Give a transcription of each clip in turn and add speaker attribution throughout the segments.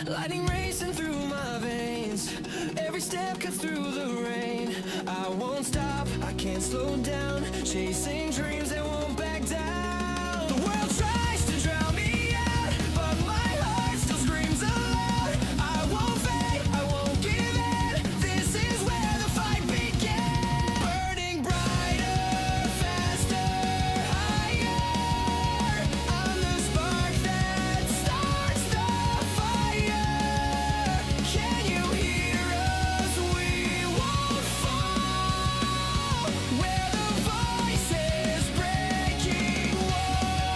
Speaker 1: Lightning racing through my veins. Every step cuts through the rain. I won't stop, I can't slow down. Chasing dreams that won't back down. The world tries to drown me out, but my heart still screams aloud. I won't fade, I won't give in. This is where the fight begins. Burning brighter, faster, higher. I'm the spark that starts the fire. Can you hear us? We won't fall. Where the voices breaking walls.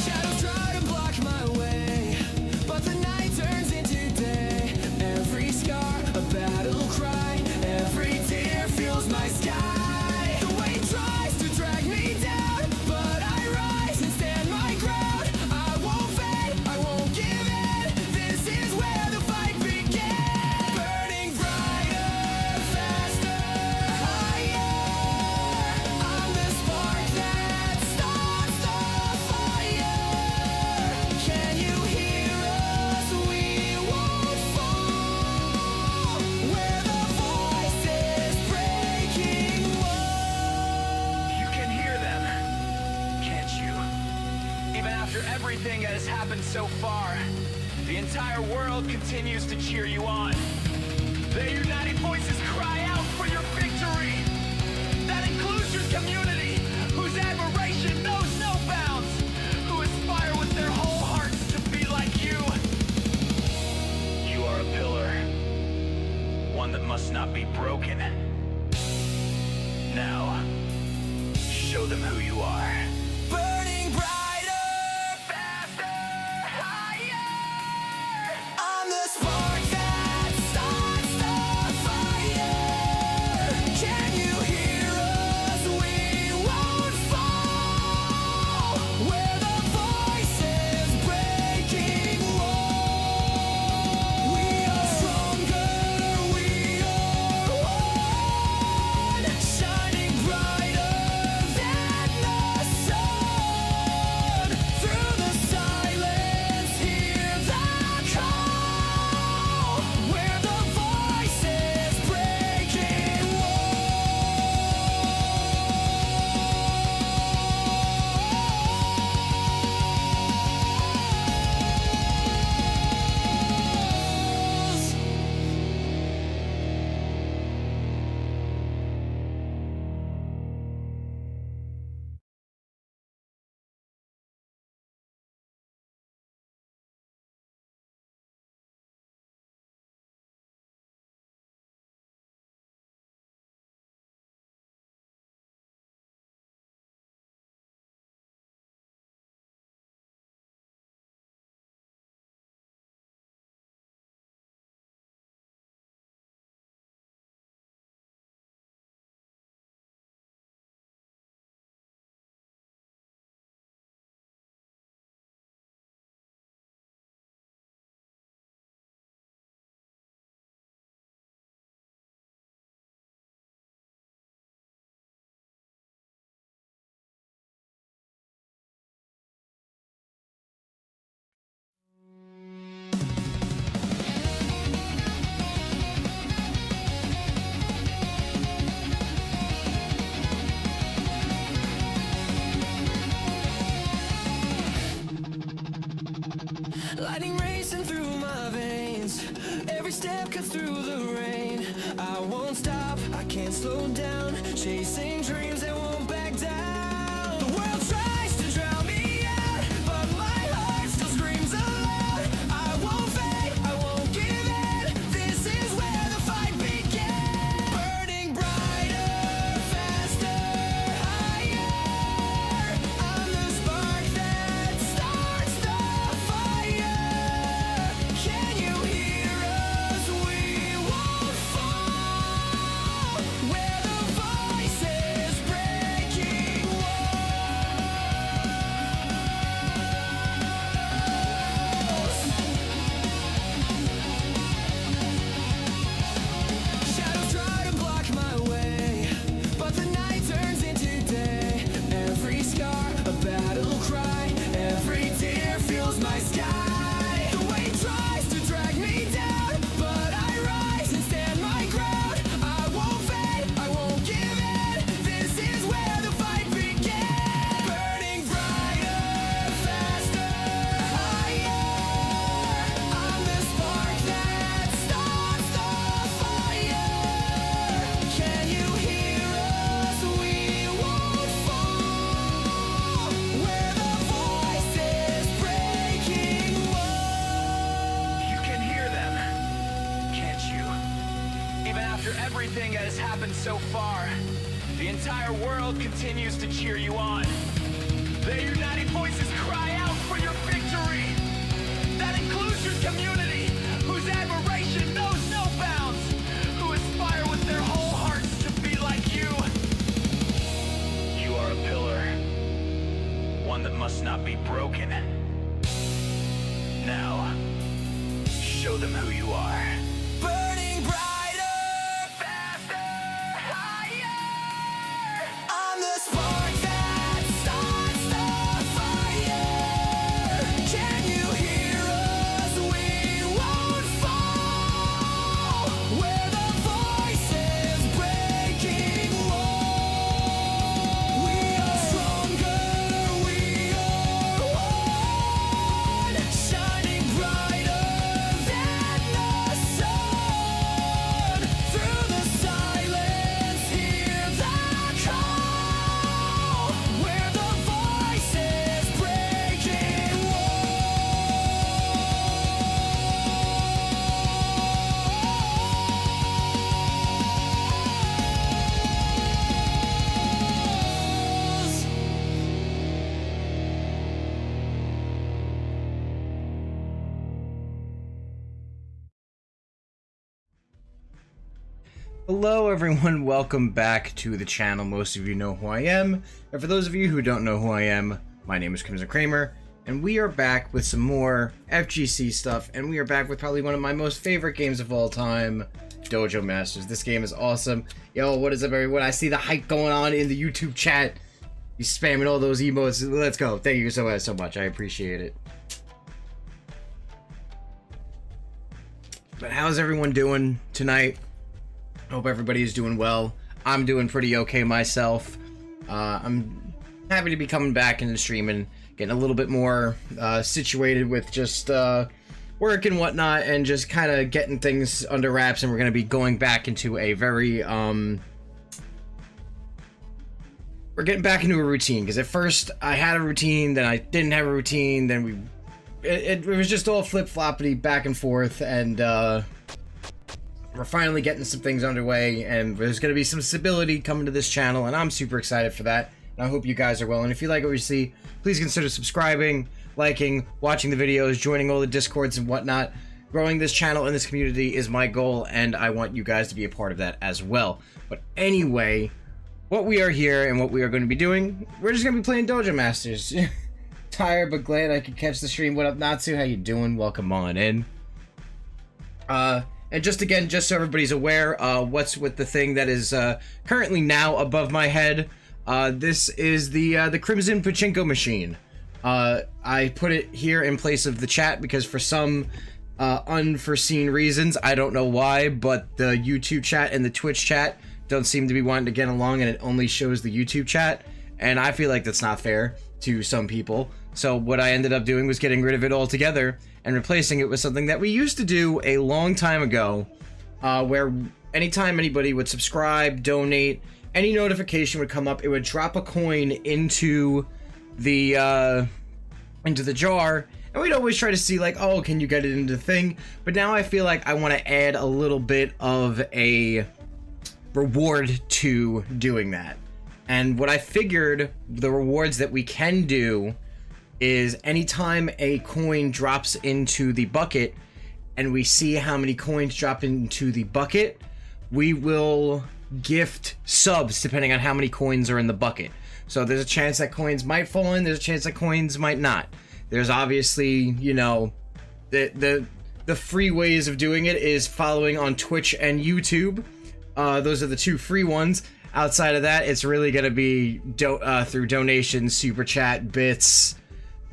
Speaker 1: Shadows try to block my way, but the night turns into day. Every scar, a battle cry. Every tear fills my sky. The weight tries to drag me down, but I rise and stand my ground. I won't fade, I won't give in. This is where the fight begins. Burning brighter, faster, higher. I'm the spark that starts the fire. Can you hear us? We won't fall. Where the voices breaking walls.
Speaker 2: You can hear them, can't you? Even after everything that has happened so far, the entire world continues to cheer you on. Their united voices cry out for your victory. That includes your community, whose admiration knows no bounds, who aspire with their whole hearts to be like you. You are a pillar, one that must not be broken. Now, show them who you are.
Speaker 1: Burning brighter, faster, higher. I'm the spark that starts the fire. Can you hear us? We won't fall. Where the voices breaking walls. We are stronger, we are one. Shining brighter than the sun. Through the silence, hear the call. Where the voices breaking walls. Lightning racing through my veins. Every step cuts through the rain. I won't stop, I can't slow down. Chasing dreams that won't back down. The world tries to drown me out, but my heart still screams aloud. I won't fade, I won't give in. This is where the fight begins. Burning brighter, faster, higher. I'm the spark that starts the fire. Can you hear us? We won't fall. Where the voices
Speaker 2: everything that has happened so far, the entire world continues to cheer you on. Their united voices cry out for your victory. That includes your community, whose admiration knows no bounds, who aspire with their whole hearts to be like you. You are a pillar, one that must not be broken. Now, show them who you are.
Speaker 1: Burning brighter, faster, higher. I'm the spark that starts the fire. Can you hear us? We won't fall. We're the voices breaking walls. We are stronger, we are one. Shining brighter than the sun. Through the silence, hear the call. We're the voices breaking walls.
Speaker 3: Hello everyone, welcome back to the channel. Most of you know who I am, and for those of you who don't know who I am, my name is Crimson Kramer, and we are back with some more FGC stuff, and we are back with probably one of my most favorite games of all time, Dojo Masters. This game is awesome. Yo, what is up everyone? I see the hype going on in the YouTube chat. You spamming all those emotes. Let's go. Thank you so much. I appreciate it. But how's everyone doing tonight? Hope everybody is doing well. I'm doing pretty okay myself. I'm happy to be coming back into streaming, getting a little bit more situated with just work and whatnot, and just kind of getting things under wraps. And we're going to be going back into a very we're getting back into a routine, because at first I had a routine, then I didn't have a routine, then it was just all flip-floppity back and forth, and we're finally getting some things underway, and there's going to be some stability coming to this channel, and I'm super excited for that, and I hope you guys are well. And if you like what you see, please consider subscribing, liking, watching the videos, joining all the discords and whatnot. Growing this channel and this community is my goal, and I want you guys to be a part of that as well. But anyway, what we are here and what we are going to be doing, we're just going to be playing Dojo Masters. Tired but glad I could catch the stream. What up, Natsu? How you doing? Welcome on in. And just again, just so everybody's aware, what's with the thing that is currently now above my head, this is the Crimson Pachinko machine. I put it here in place of the chat because for some unforeseen reasons, I don't know why, but the YouTube chat and the Twitch chat don't seem to be wanting to get along, and it only shows the YouTube chat, and I feel like that's not fair to some people. So what I ended up doing was getting rid of it altogether and replacing it with something that we used to do a long time ago, where anytime anybody would subscribe, donate, any notification would come up, it would drop a coin into the jar, and we'd always try to see like, oh, can you get it into the thing? But now I feel like I want to add a little bit of a reward to doing that. And what I figured the rewards that we can do is anytime a coin drops into the bucket and we see how many coins drop into the bucket, we will gift subs depending on how many coins are in the bucket. So there's a chance that coins might fall in, there's a chance that coins might not. There's obviously, you know, the free ways of doing it is following on Twitch and YouTube. Those are the two free ones. Outside of that, it's really going to be through donations, super chat, bits,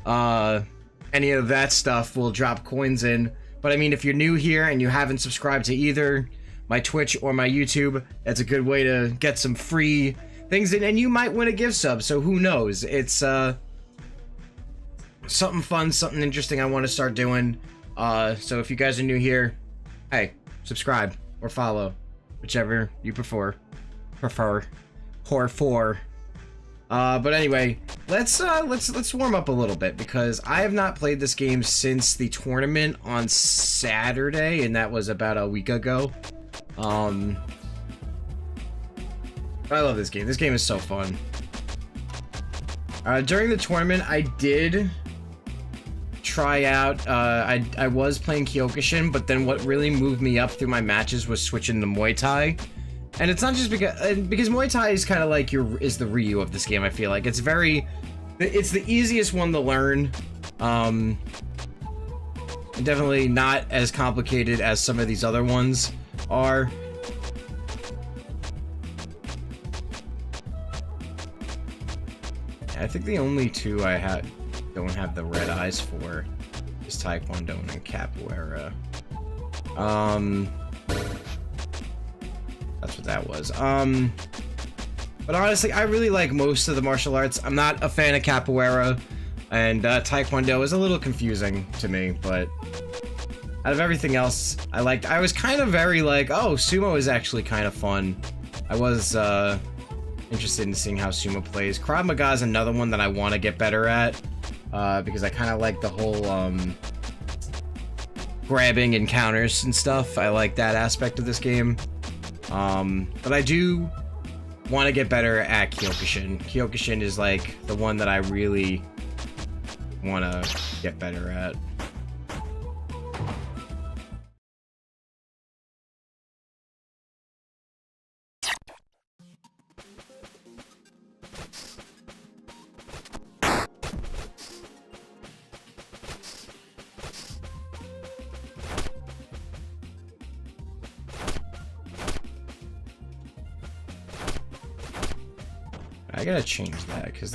Speaker 3: any of that stuff will drop coins in. But I mean, if you're new here and you haven't subscribed to either my Twitch or my YouTube, that's a good way to get some free things in, and you might win a gift sub, so who knows. It's something fun, something interesting I want to start doing. So if you guys are new here, hey, subscribe or follow, whichever you prefer. But anyway, let's warm up a little bit, because I have not played this game since the tournament on Saturday, and that was about a week ago. I love this game. This game is so fun. During the tournament, I did try out, I was playing Kyokushin, but then what really moved me up through my matches was switching to Muay Thai. And it's not just because Muay Thai is kind of like is the Ryu of this game, I feel like. It's the easiest one to learn. Definitely not as complicated as some of these other ones are. I think the only two I don't have the red eyes for is Taekwondo and Capoeira. That's what that was. But honestly, I really like most of the martial arts. I'm not a fan of Capoeira, and Taekwondo is a little confusing to me, but out of everything else, I liked. I was kind of very like, oh, sumo is actually kind of fun. I was interested in seeing how sumo plays. Krav Maga is another one that I want to get better at, because I kind of like the whole grabbing and counters and stuff. I like that aspect of this game. But I do want to get better at Kyokushin. Kyokushin is like the one that I really want to get better at. I gotta change that, because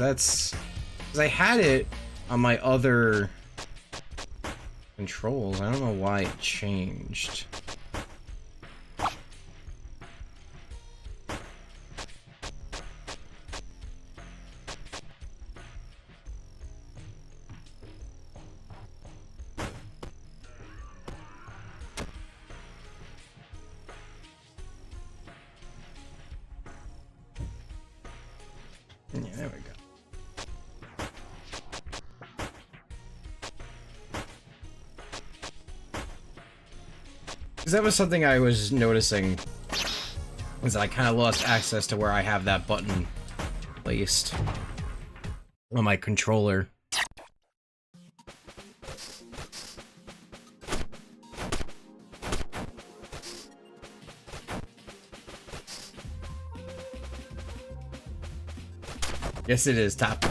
Speaker 3: I had it on my other controls. I don't know why it changed. Yeah, there we go. Because that was something I was noticing, was that I kind of lost access to where I have that button placed on my controller. Yes, it is, top.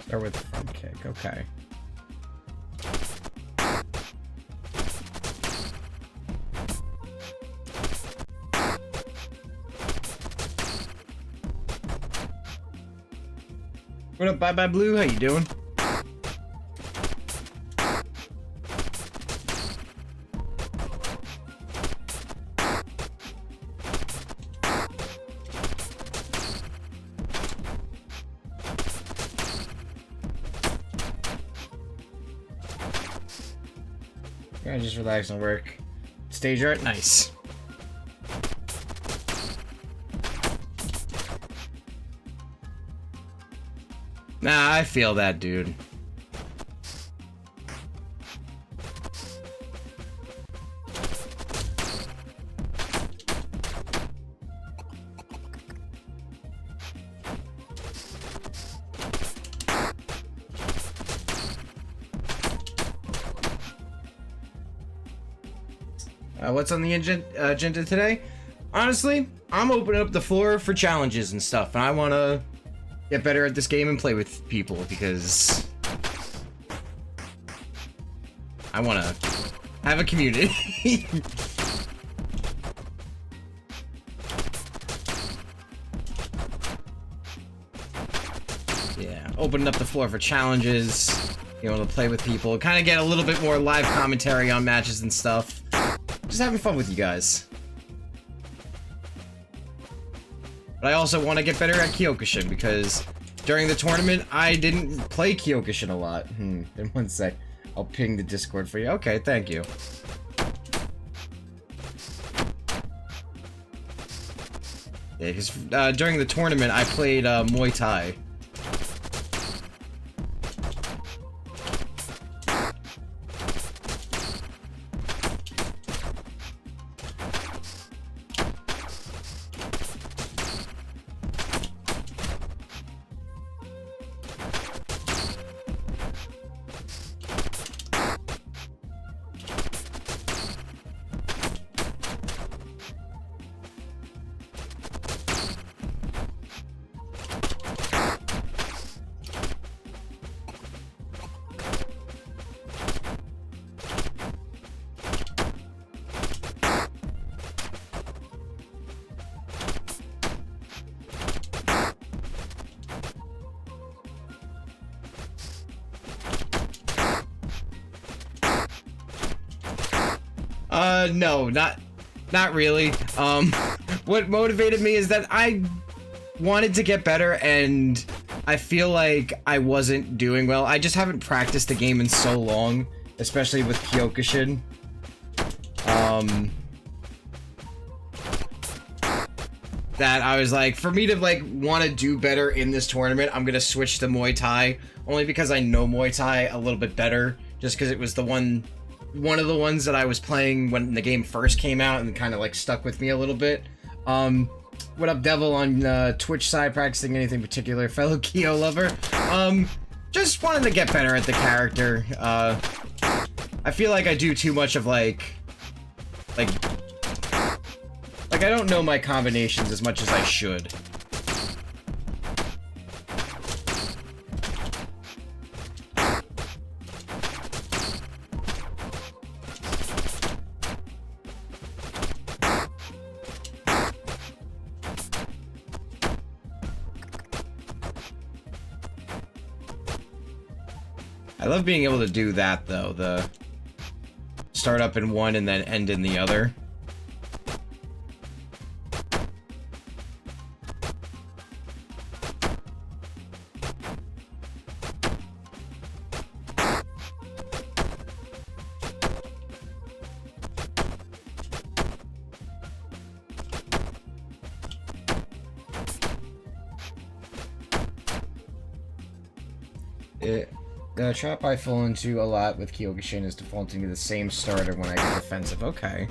Speaker 3: Start with the front kick, okay. What up, Bye Bye Blue? How you doing? Yeah, just relax and work. Stage art, nice. Nah, I feel that, dude. What's on the agenda today? Honestly, I'm opening up the floor for challenges and stuff, and I want to get better at this game and play with people because I want to have a community. Yeah, opening up the floor for challenges, being able to play with people, kind of get a little bit more live commentary on matches and stuff. Just having fun with you guys. But I also want to get better at Kyokushin because during the tournament, I didn't play Kyokushin a lot. Then one sec. I'll ping the Discord for you. Okay, thank you. Yeah, because during the tournament, I played Muay Thai. No, not really. What motivated me is that I wanted to get better and I feel like I wasn't doing well. I just haven't practiced the game in so long, especially with Kyokushin. That I was like, for me to like want to do better in this tournament, I'm gonna switch to Muay Thai, only because I know Muay Thai a little bit better, just because it was the one of the ones that I was playing when the game first came out and kind of like stuck with me a little bit. What up, Devil, on Twitch side, practicing anything particular, fellow Kyo lover? Just wanted to get better at the character. I feel like I do too much of like I don't know my combinations as much as I should. I love being able to do that, though. The start up in one and then end in the other. The trap I fall into a lot with Kyokushin is defaulting to the same starter when I get defensive. Okay.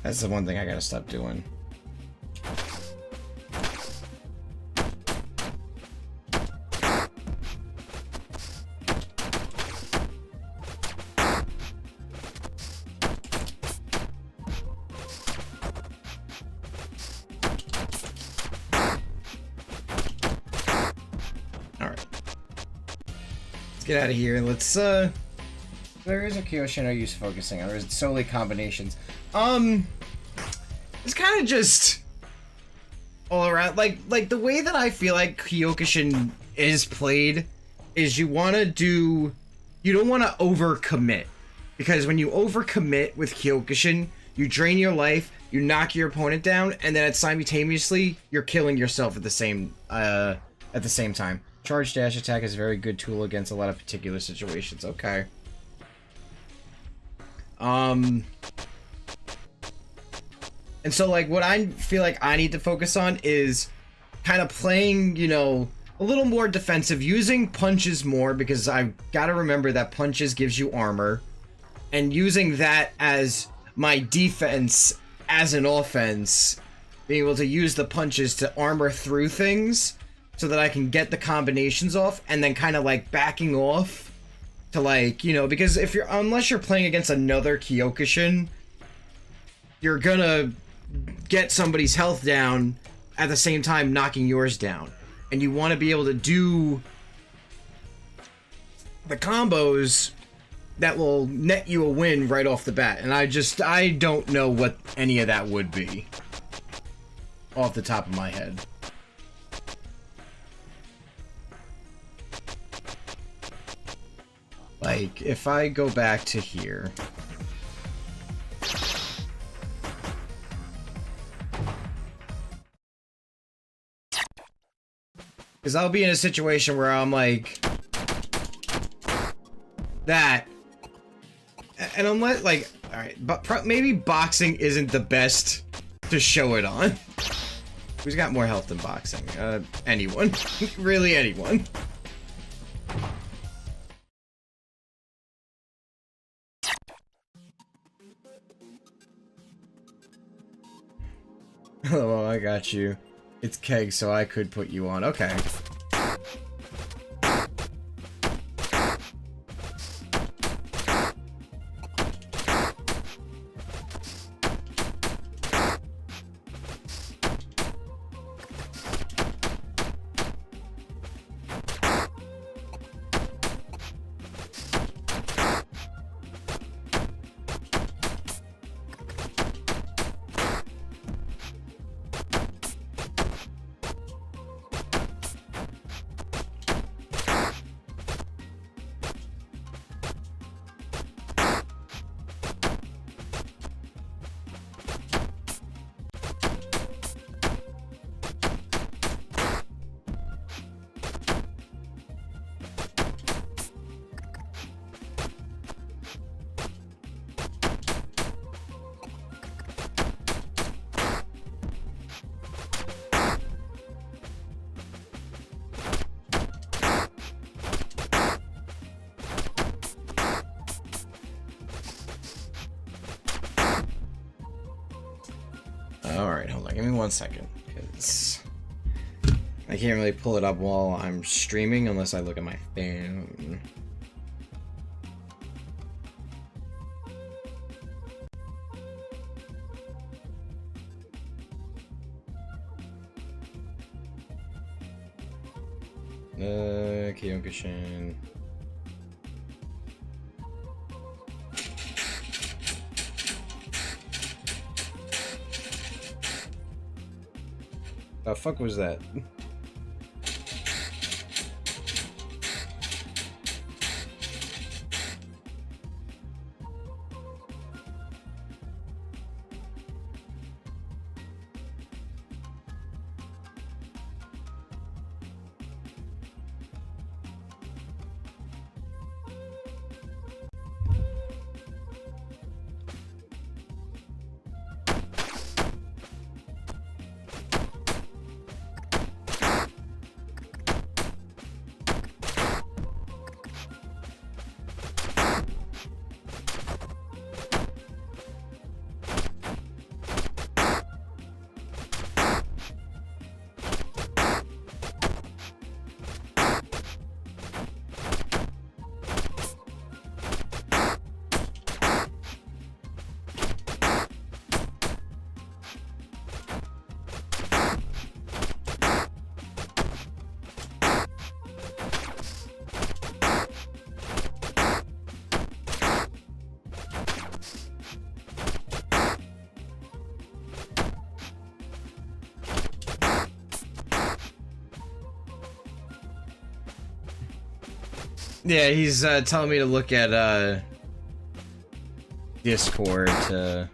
Speaker 3: That's the one thing I gotta stop doing. get out of here. Let's there is a Kyoshin I use focusing on. There's solely combinations. It's kind of just all around, like the way that I feel like Kyokushin is played is you don't want to overcommit, because when you overcommit with Kyokushin, you drain your life, you knock your opponent down, and then simultaneously you're killing yourself at the same time. Charge dash attack is a very good tool against a lot of particular situations. Okay. And so, like, what I feel like I need to focus on is kind of playing, you know, a little more defensive, using punches more, because I've got to remember that punches gives you armor, and using that as my defense as an offense, being able to use the punches to armor through things so that I can get the combinations off, and then kind of like backing off to, like, you know, because unless you're playing against another Kyokushin, you're gonna get somebody's health down at the same time knocking yours down, and you want to be able to do the combos that will net you a win right off the bat. And I don't know what any of that would be off the top of my head. Like, if I go back to here, because I'll be in a situation where I'm like that, and I'm like, all right, but maybe boxing isn't the best to show it on. Who's got more health than boxing? Anyone. Really, anyone. Oh, I got you. It's Keg, so I could put you on. Okay. Alright, hold on, give me 1 second, because I can't really pull it up while I'm streaming unless I look at my phone. Kyokushin. The fuck was that? Yeah, he's telling me to look at Discord to...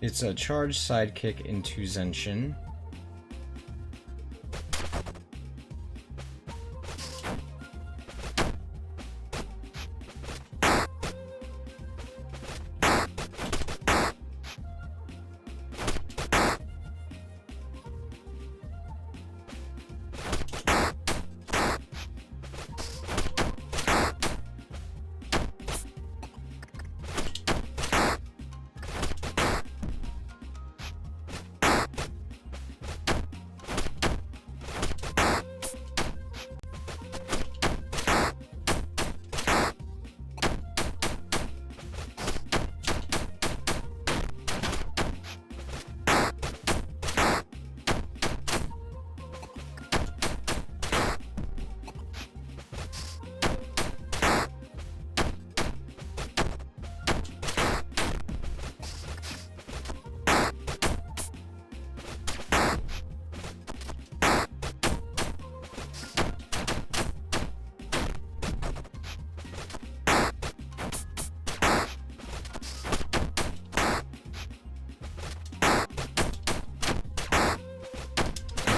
Speaker 3: It's a charge sidekick into Zenshin.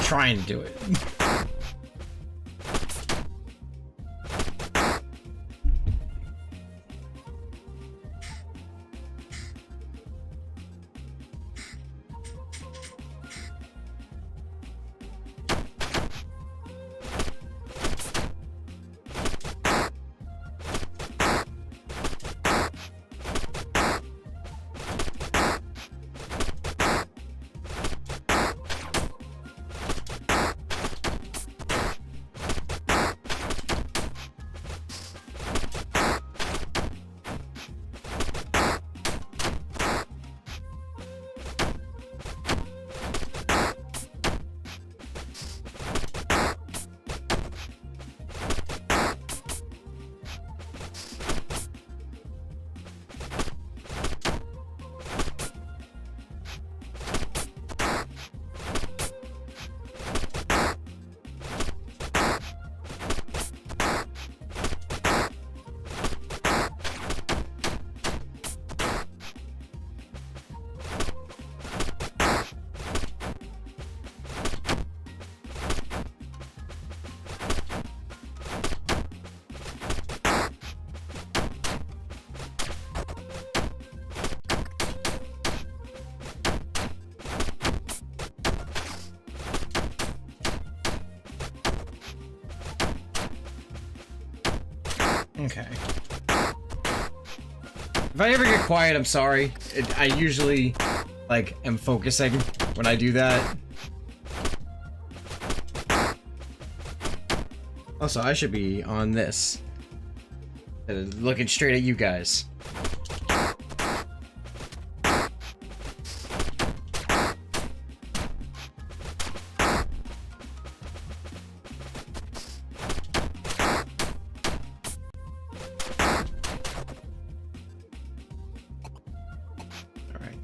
Speaker 3: Trying to do it. Okay. If I ever get quiet, I'm sorry. I usually, like, am focusing when I do that. Also, I should be on this. Looking straight at you guys.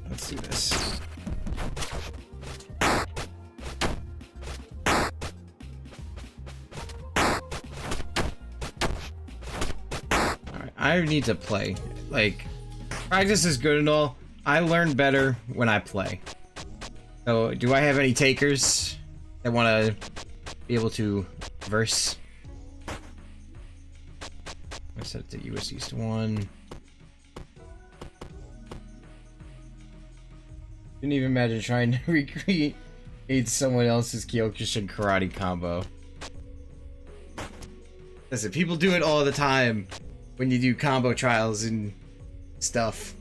Speaker 3: Let's do this. Alright, I need to play. Like, practice is good and all. I learn better when I play. So, do I have any takers that want to be able to verse? I set it to US East 1. Couldn't even imagine trying to recreate someone else's Kyokushin karate combo. Listen, people do it all the time when you do combo trials and stuff.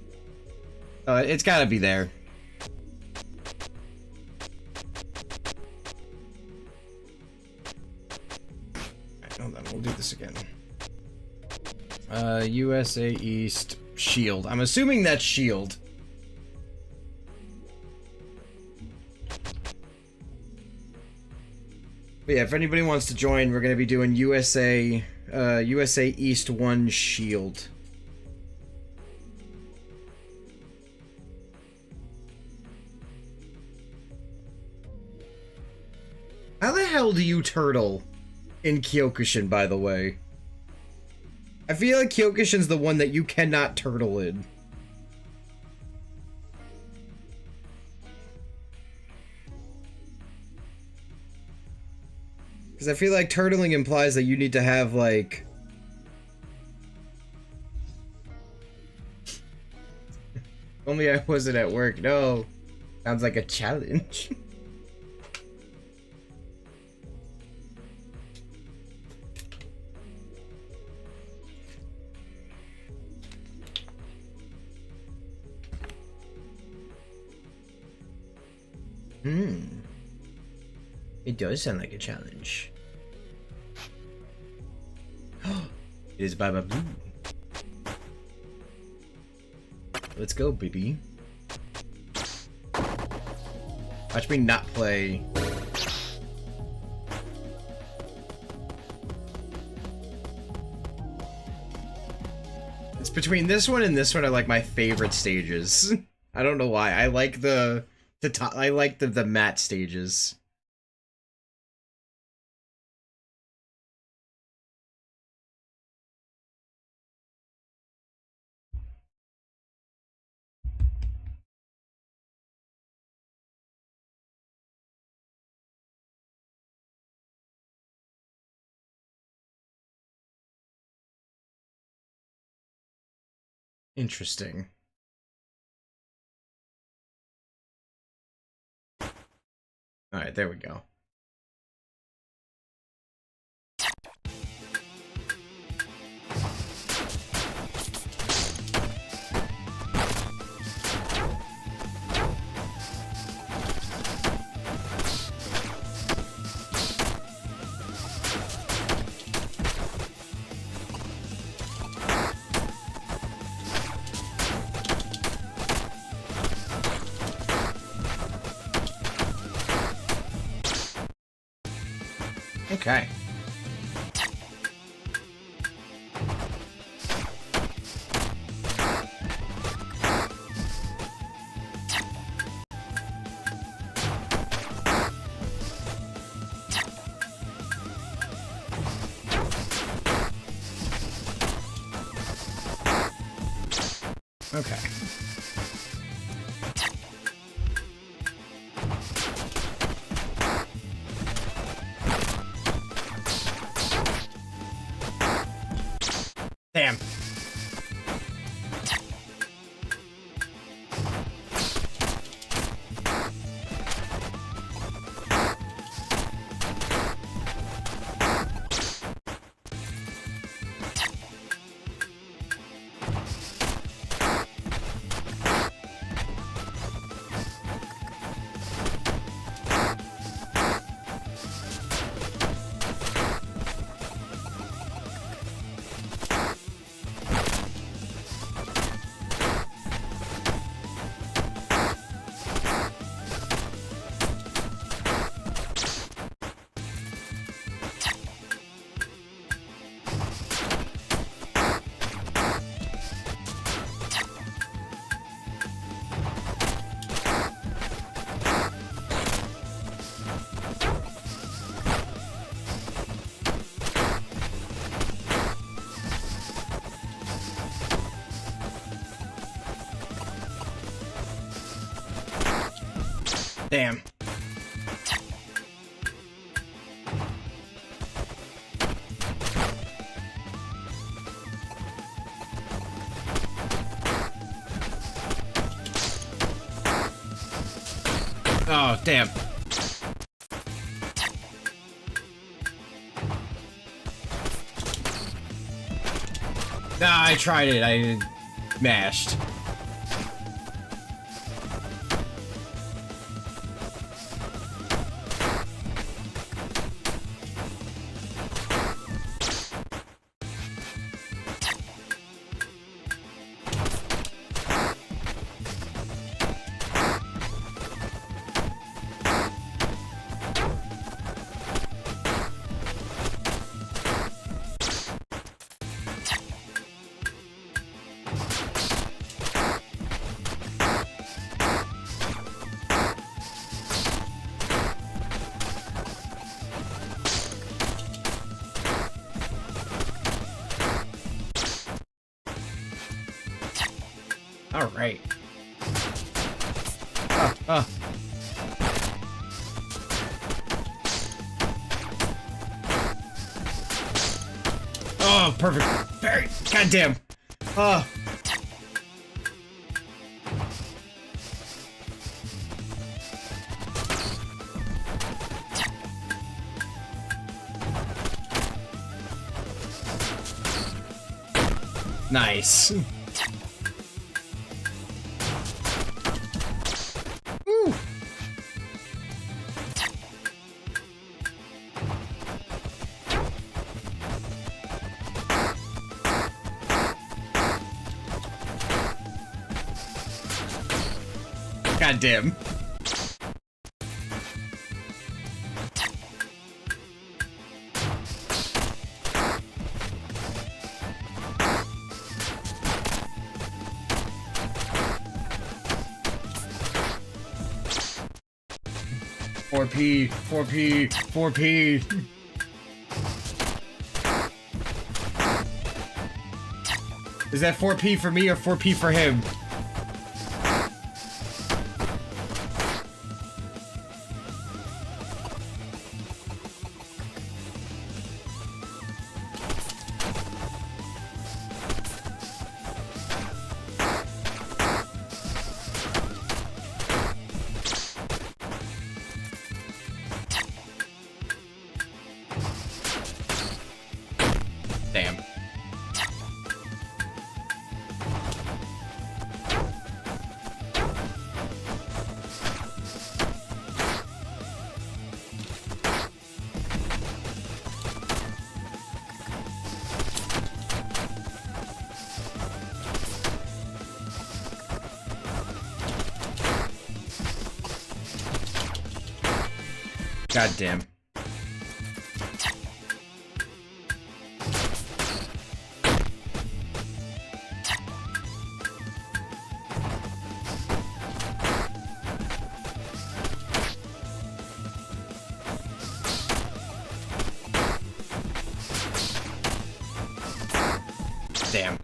Speaker 3: It's gotta be there. Alright, hold on, we'll do this again. USA East Shield. I'm assuming that's Shield. But yeah, if anybody wants to join, we're gonna be doing USA East 1 Shield. How the hell do you turtle in Kyokushin, by the way? I feel like Kyokushin's the one that you cannot turtle in. Because I feel like turtling implies that you need to have, like... Only I wasn't at work. No. Sounds like a challenge. It does sound like a challenge. It is Baba Blue. Let's go, baby. Watch me not play. It's between this one and this one are like my favorite stages. I don't know why. I like the matte stages. Interesting. Alright, there we go. Okay. Okay. Damn. Damn. Oh, damn. Nah, I tried it. I mashed. All right. Oh, perfect. Barry, goddamn. Nice. Ooh. God damn. Four P, 4P, 4P. Is that 4P for me or 4P for him? Damn. God damn. Damn.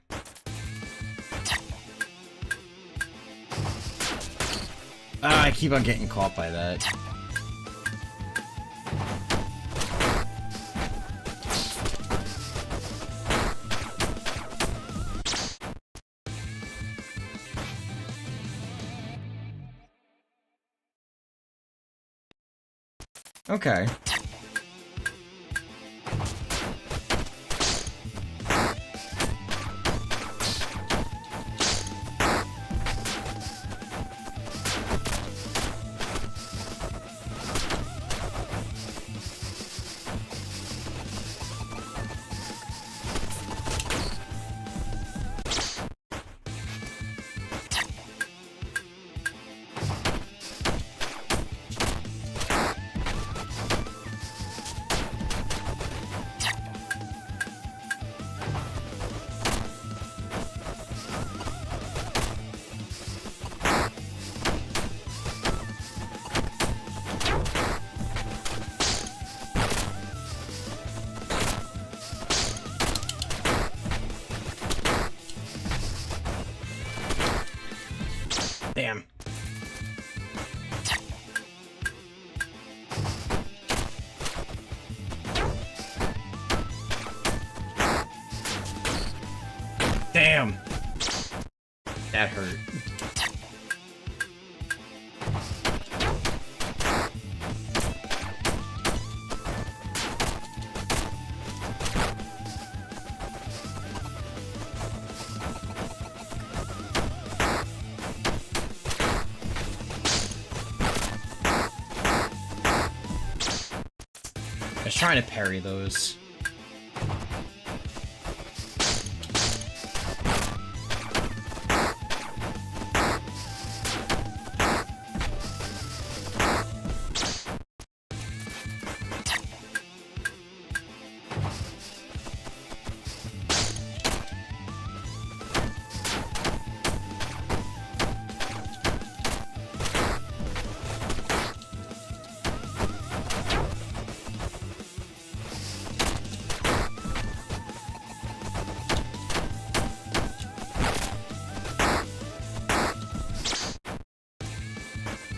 Speaker 3: I keep on getting caught by that. Okay. Damn. Damn. That hurt. I was trying to parry those.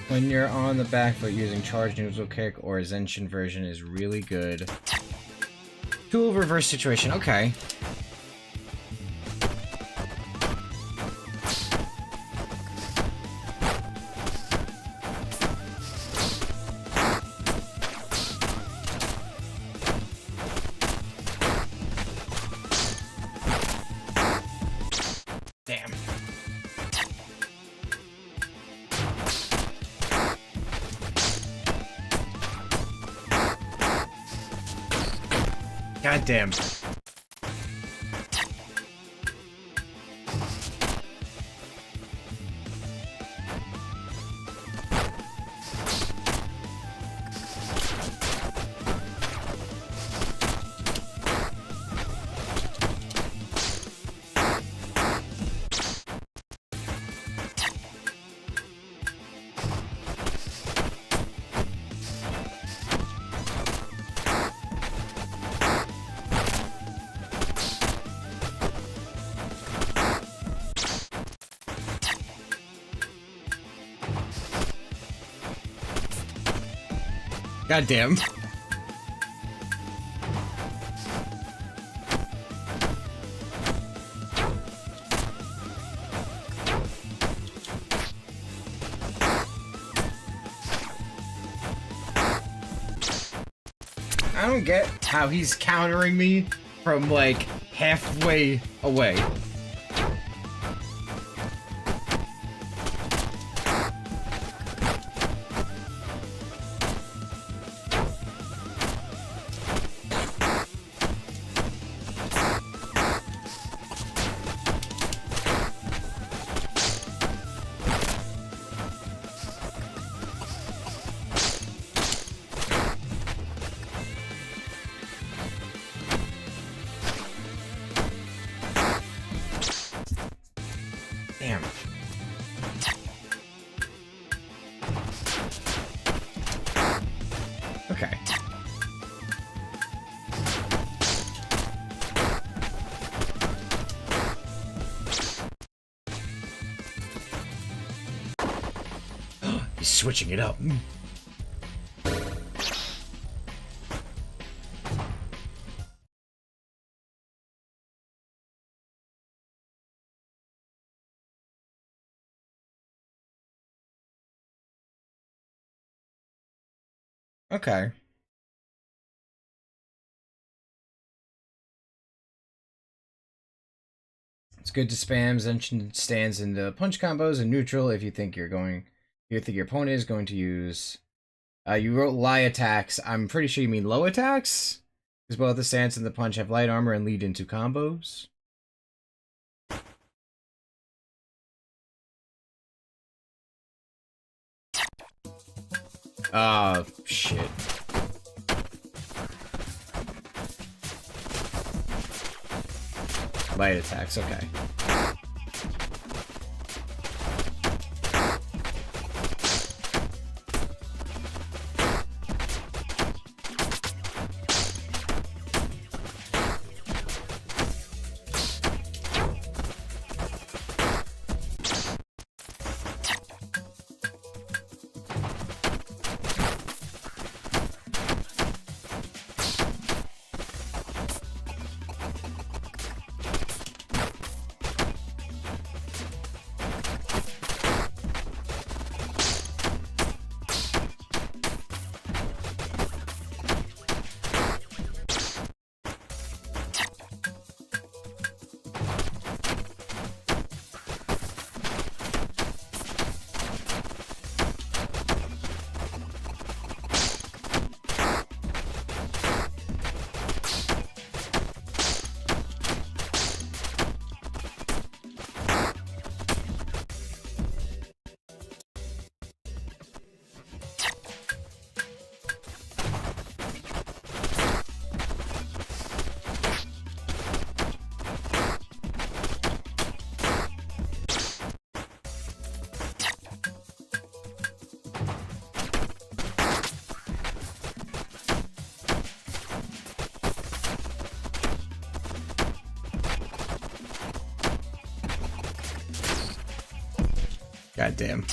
Speaker 3: When you're on the back foot, using charge neutral kick or a Zenshin version is really good. Tool reverse situation, okay. Damn. God damn. God damn. I don't get how he's countering me from like halfway away. Damn. Okay. He's switching it up. Okay. It's good to spam Zenshin stands in the punch combos and neutral if you think your opponent is going to use. You wrote lie attacks. I'm pretty sure you mean low attacks, because both the stance and the punch have light armor and lead into combos. Oh shit. Light attacks, okay. God damn.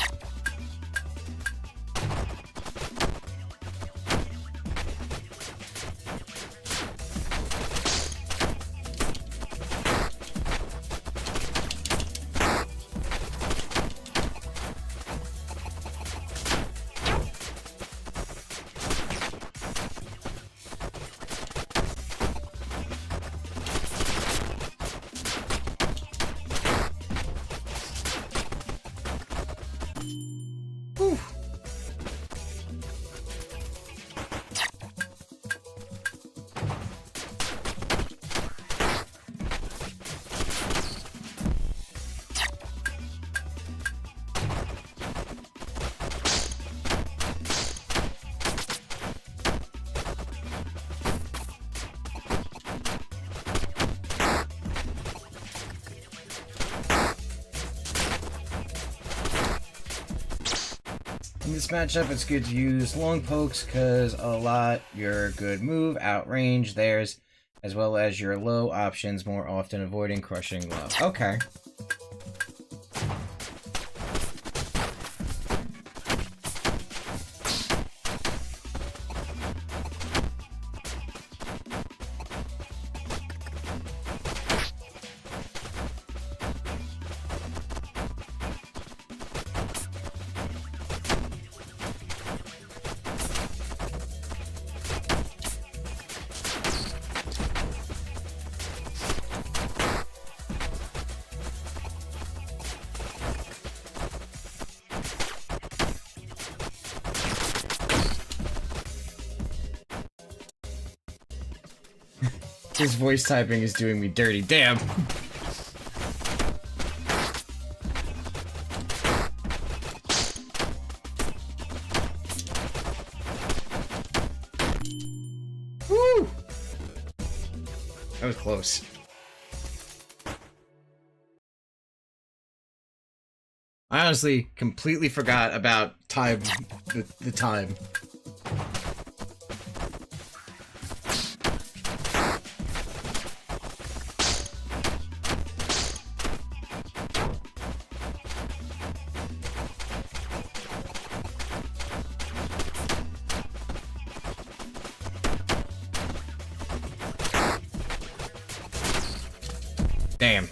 Speaker 3: In this matchup, it's good to use long pokes because a lot your good move outrange theirs, as well as your low options, more often avoiding crushing low. Okay. His voice typing is doing me dirty. Damn. Woo! That was close. I honestly completely forgot about time, the time. Damn.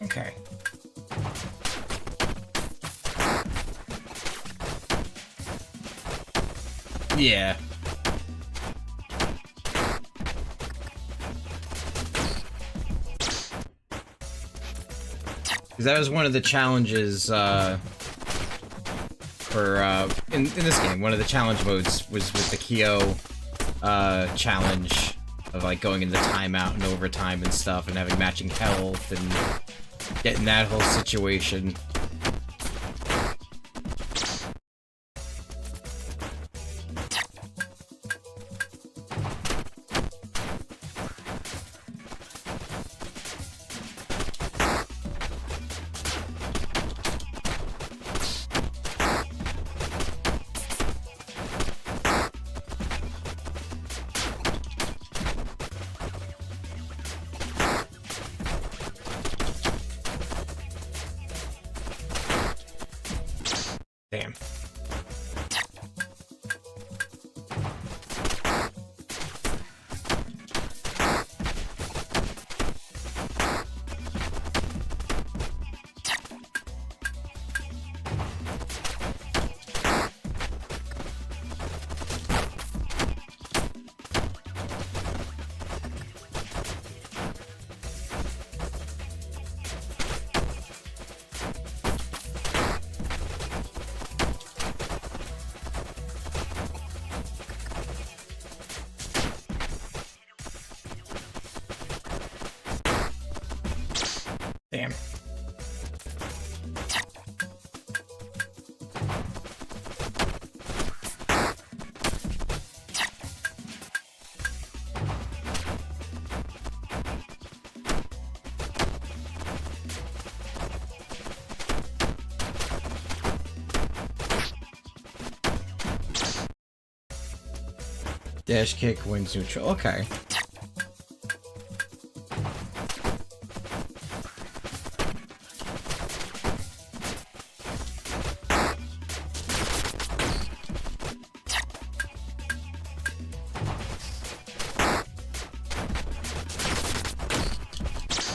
Speaker 3: Okay. Yeah. Because that was one of the challenges, in this game, one of the challenge modes was with the Kyo, challenge of, like, going into timeout and overtime and stuff, and having matching health, and getting that whole situation. Damn. Damn. Dash kick wins neutral. Okay.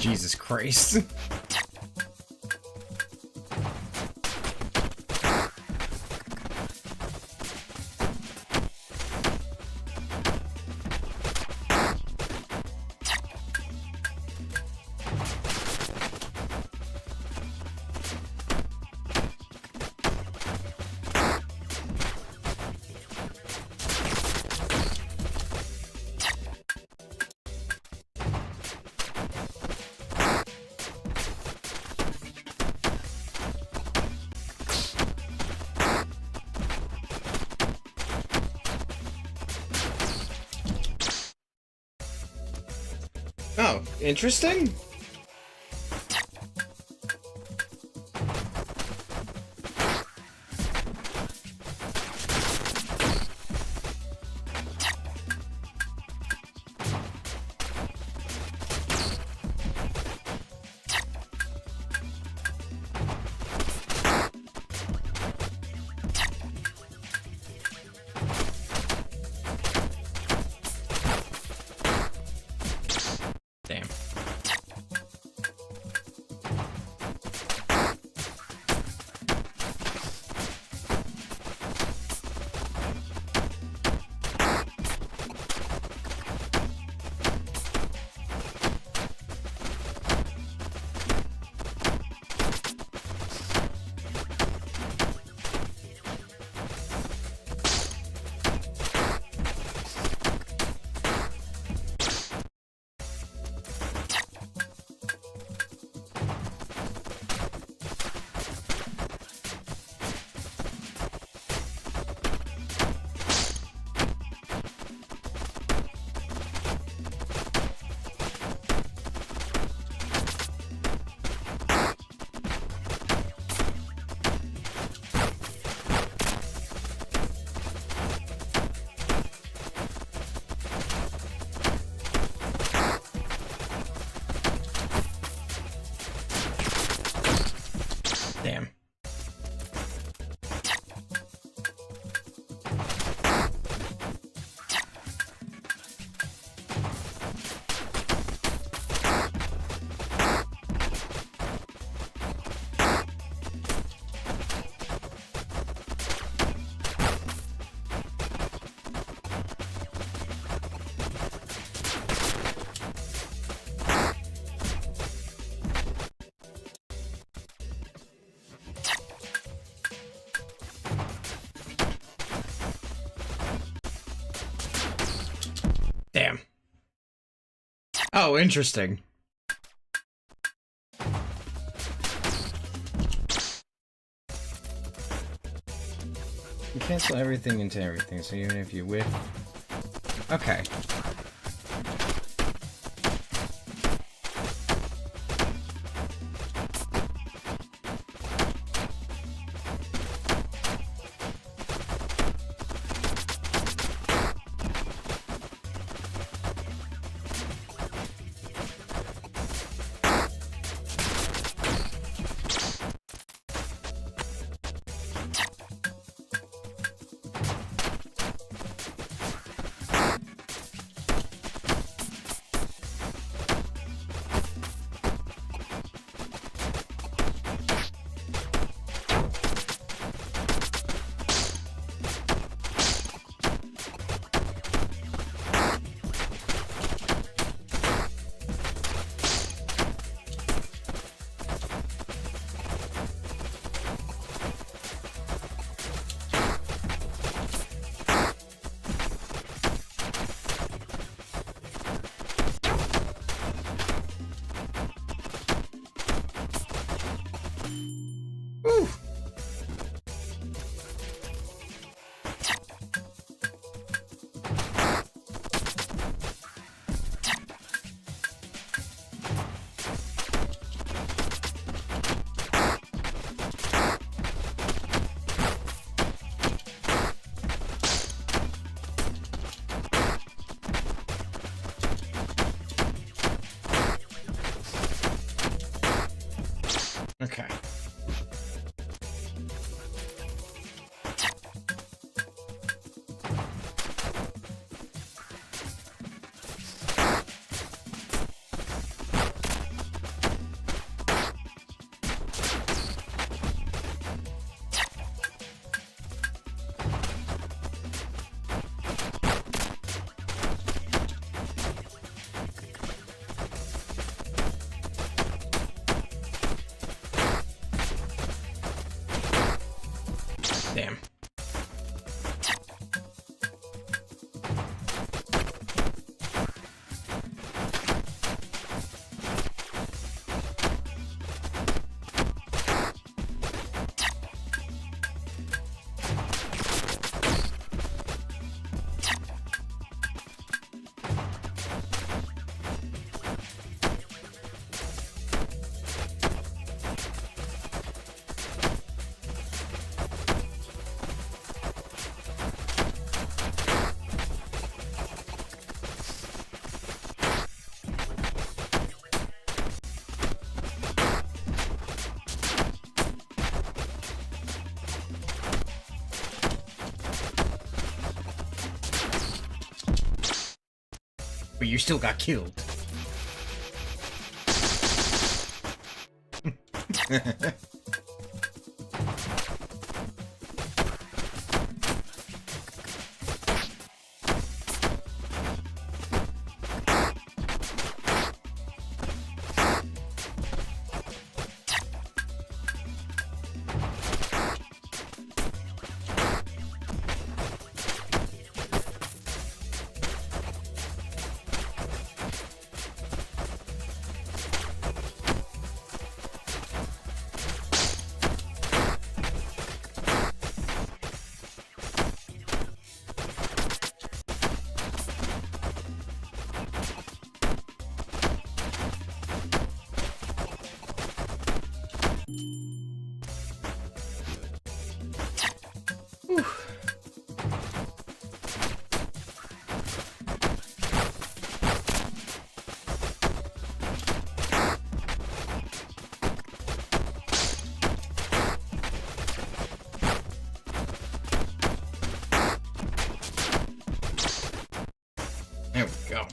Speaker 3: Jesus Christ. Oh, interesting. Damn. Damn. Damn. Oh, interesting. You cancel everything into everything, so even if you whiff... Okay. Whew. Okay. Damn. but you still got killed. There we go.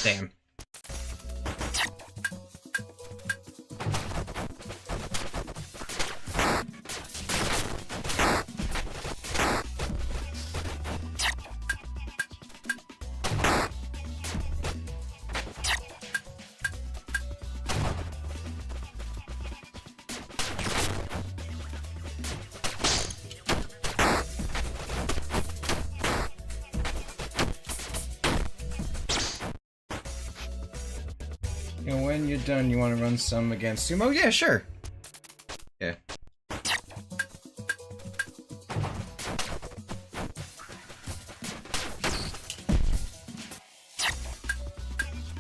Speaker 3: Damn. And when you're done, you want to run some against Sumo? Yeah, sure. Yeah.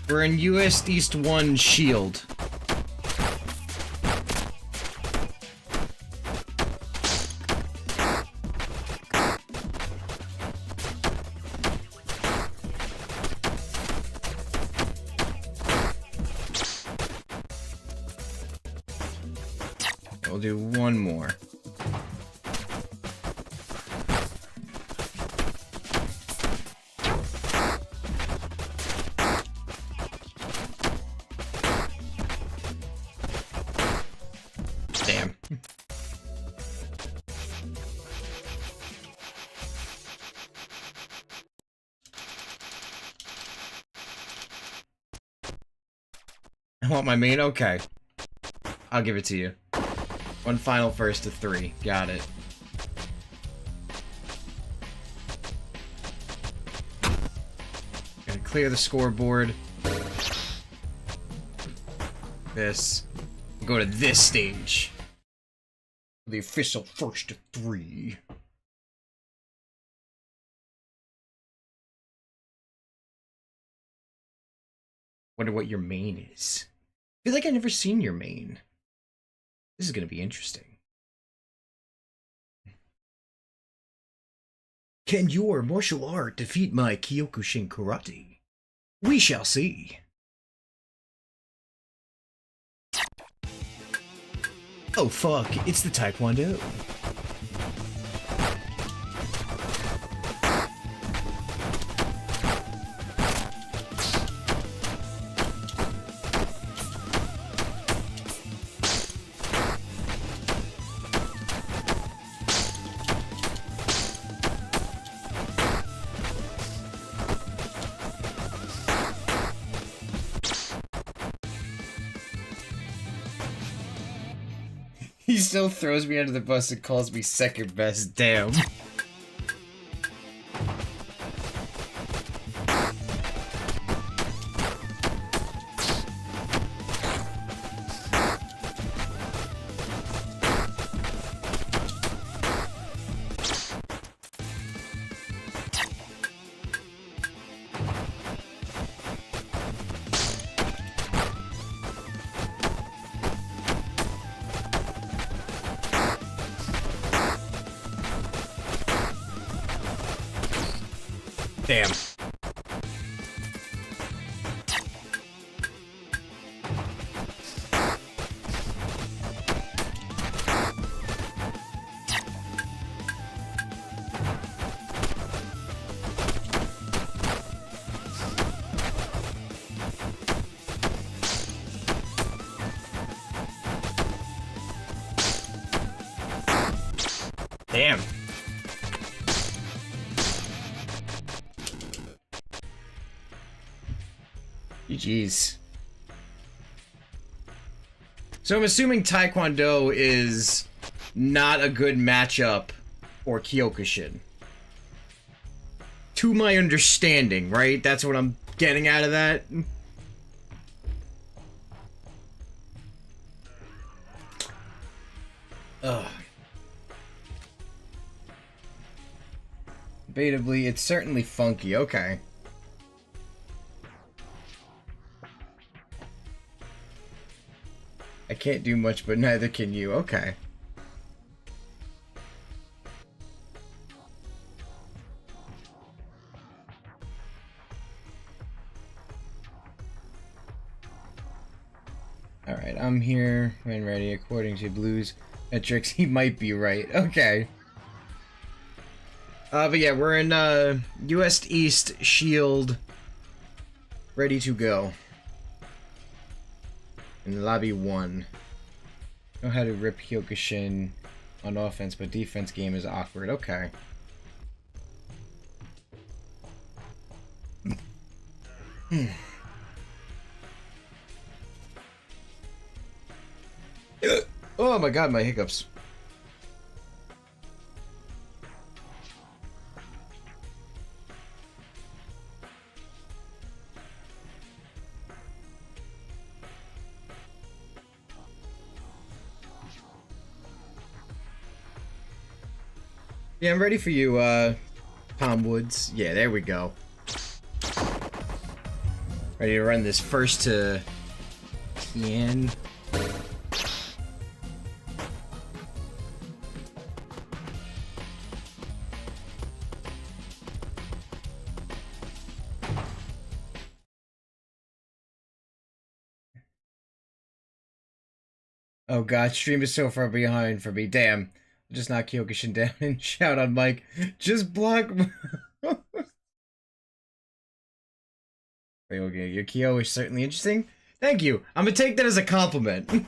Speaker 3: We're in US East 1 Shield. We'll do one more. Damn. I want my main? Okay. I'll give it to you. One final first to 3. Got it. Gotta clear the scoreboard. This. Go to this stage. The official first to 3. Wonder what your main is. I feel like I've never seen your main. This is going to be interesting. Can your martial art defeat my Kyokushin karate? We shall see. Oh fuck, it's the Taekwondo. He still throws me under the bus and calls me second best. Damn. Damn. Damn. GG's. So I'm assuming Taekwondo is not a good matchup for Kyokushin. To my understanding, right? That's what I'm getting out of that. Ugh. Debatably, it's certainly funky. Okay. I can't do much, but neither can you. Okay. Alright, I'm here when ready. According to Blue's metrics, he might be right. Okay. But yeah, we're in US East Shield. Ready to go. In lobby 1. Know how to rip Kyokushin on offense, but defense game is awkward. Okay. Oh my god, my hiccups. Yeah, I'm ready for you, Tom Woods. Yeah, there we go. Ready to run this first to Tien. Oh god, stream is so far behind for me. Damn. Just knock Kyokushin down and shout on Mike. Just block. Okay, your Kyo is certainly interesting. Thank you. I'm gonna take that as a compliment.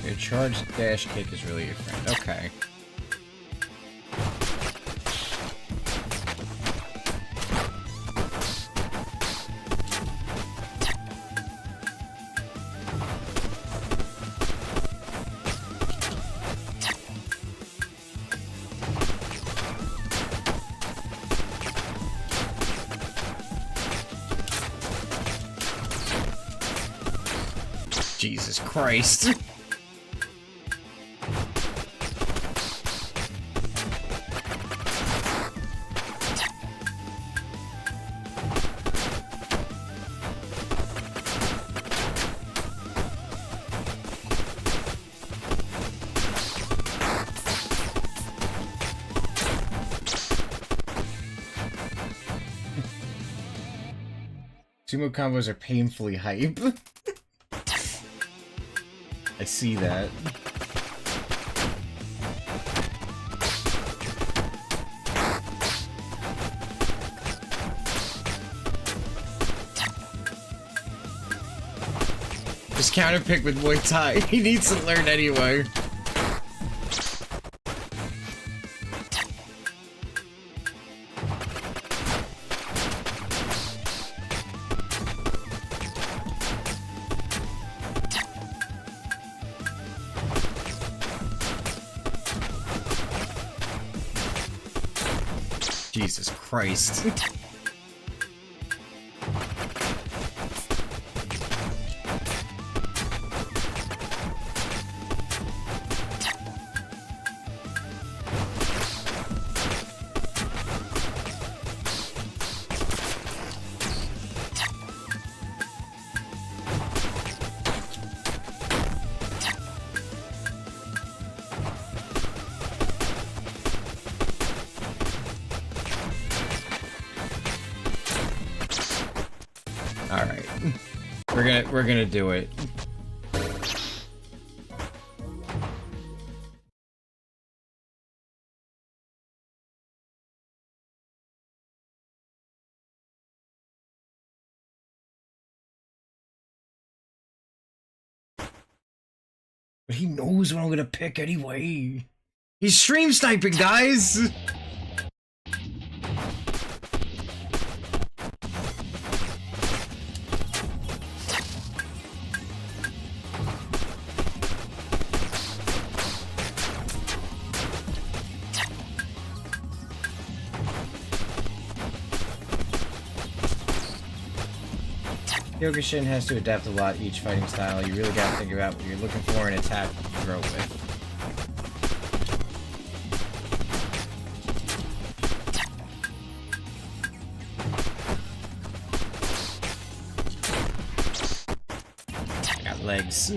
Speaker 3: Your charge dash kick is really your friend. Okay. Jesus Christ. Sumo combos are painfully hype. I see that. Just counterpick with Muay Thai. He needs to learn anyway. Jesus Christ. Alright. We're gonna do it. But he knows what I'm gonna pick anyway. He's stream sniping, guys! Kyokushin has to adapt a lot each fighting style. You really gotta think about what you're looking for and attack throw with. Got legs.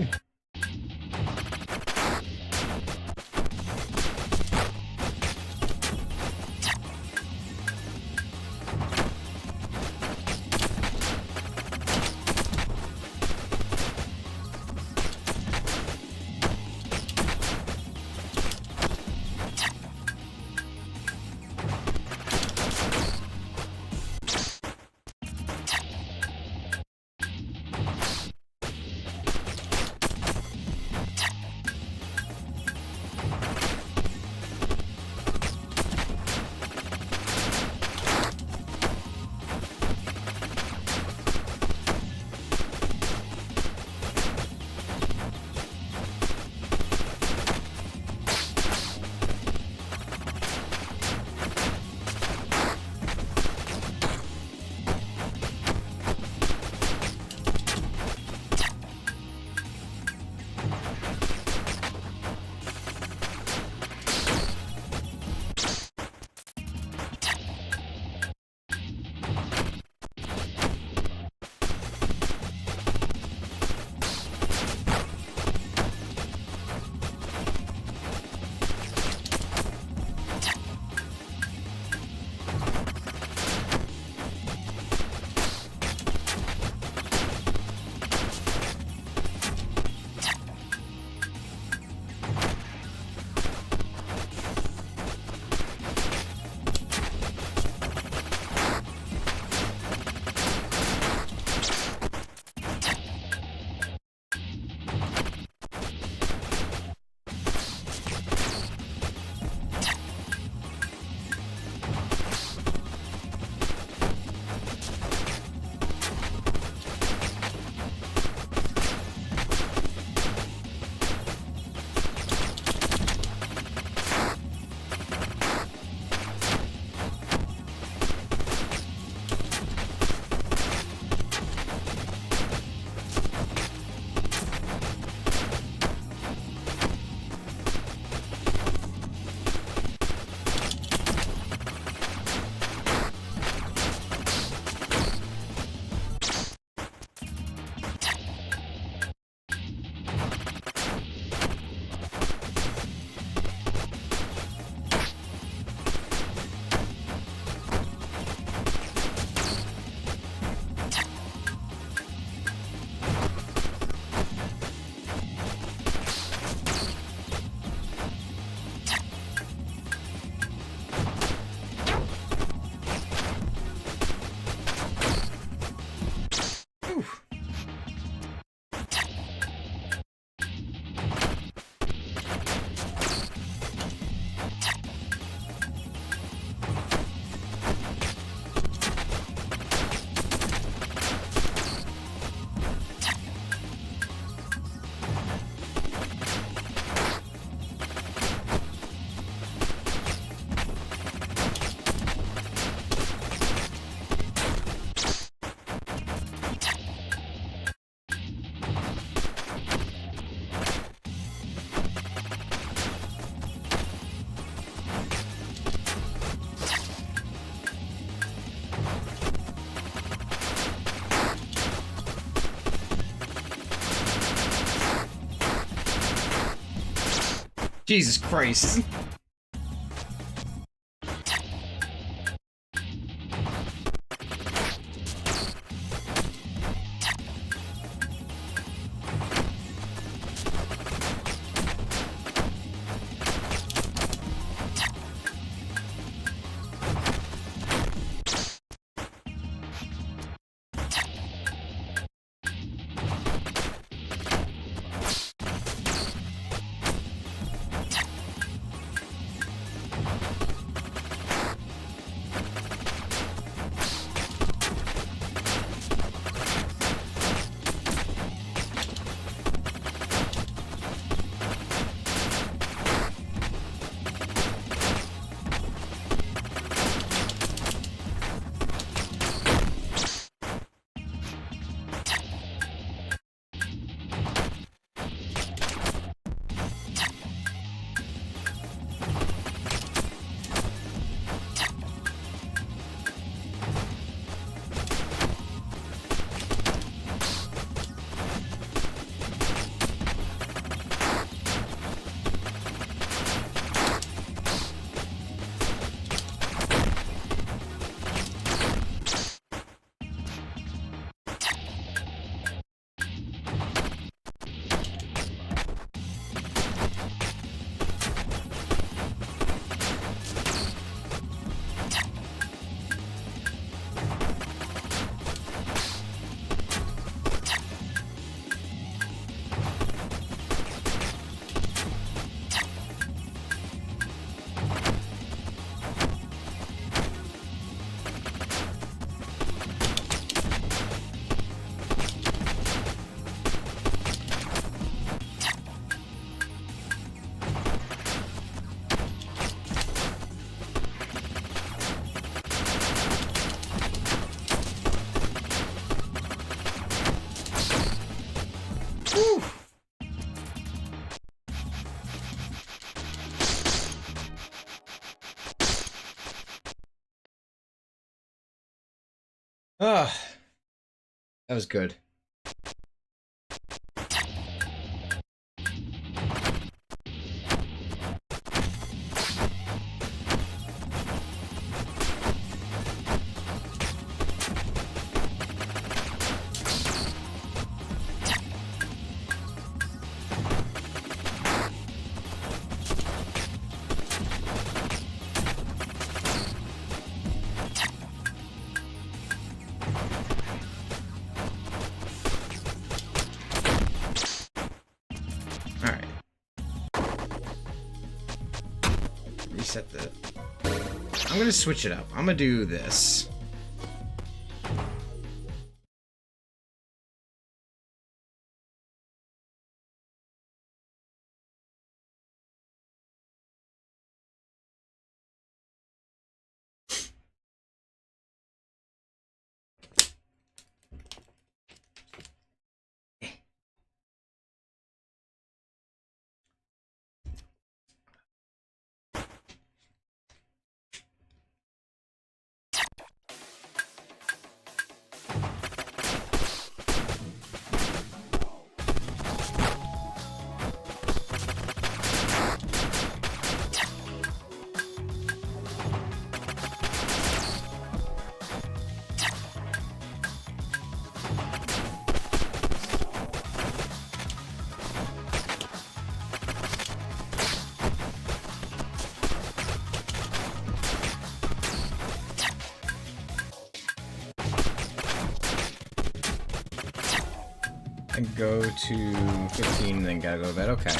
Speaker 3: Jesus Christ. Ah, that was good. Alright. Reset the... I'm gonna switch it up. I'm gonna do this. And go to 15, then gotta go to bed. Okay.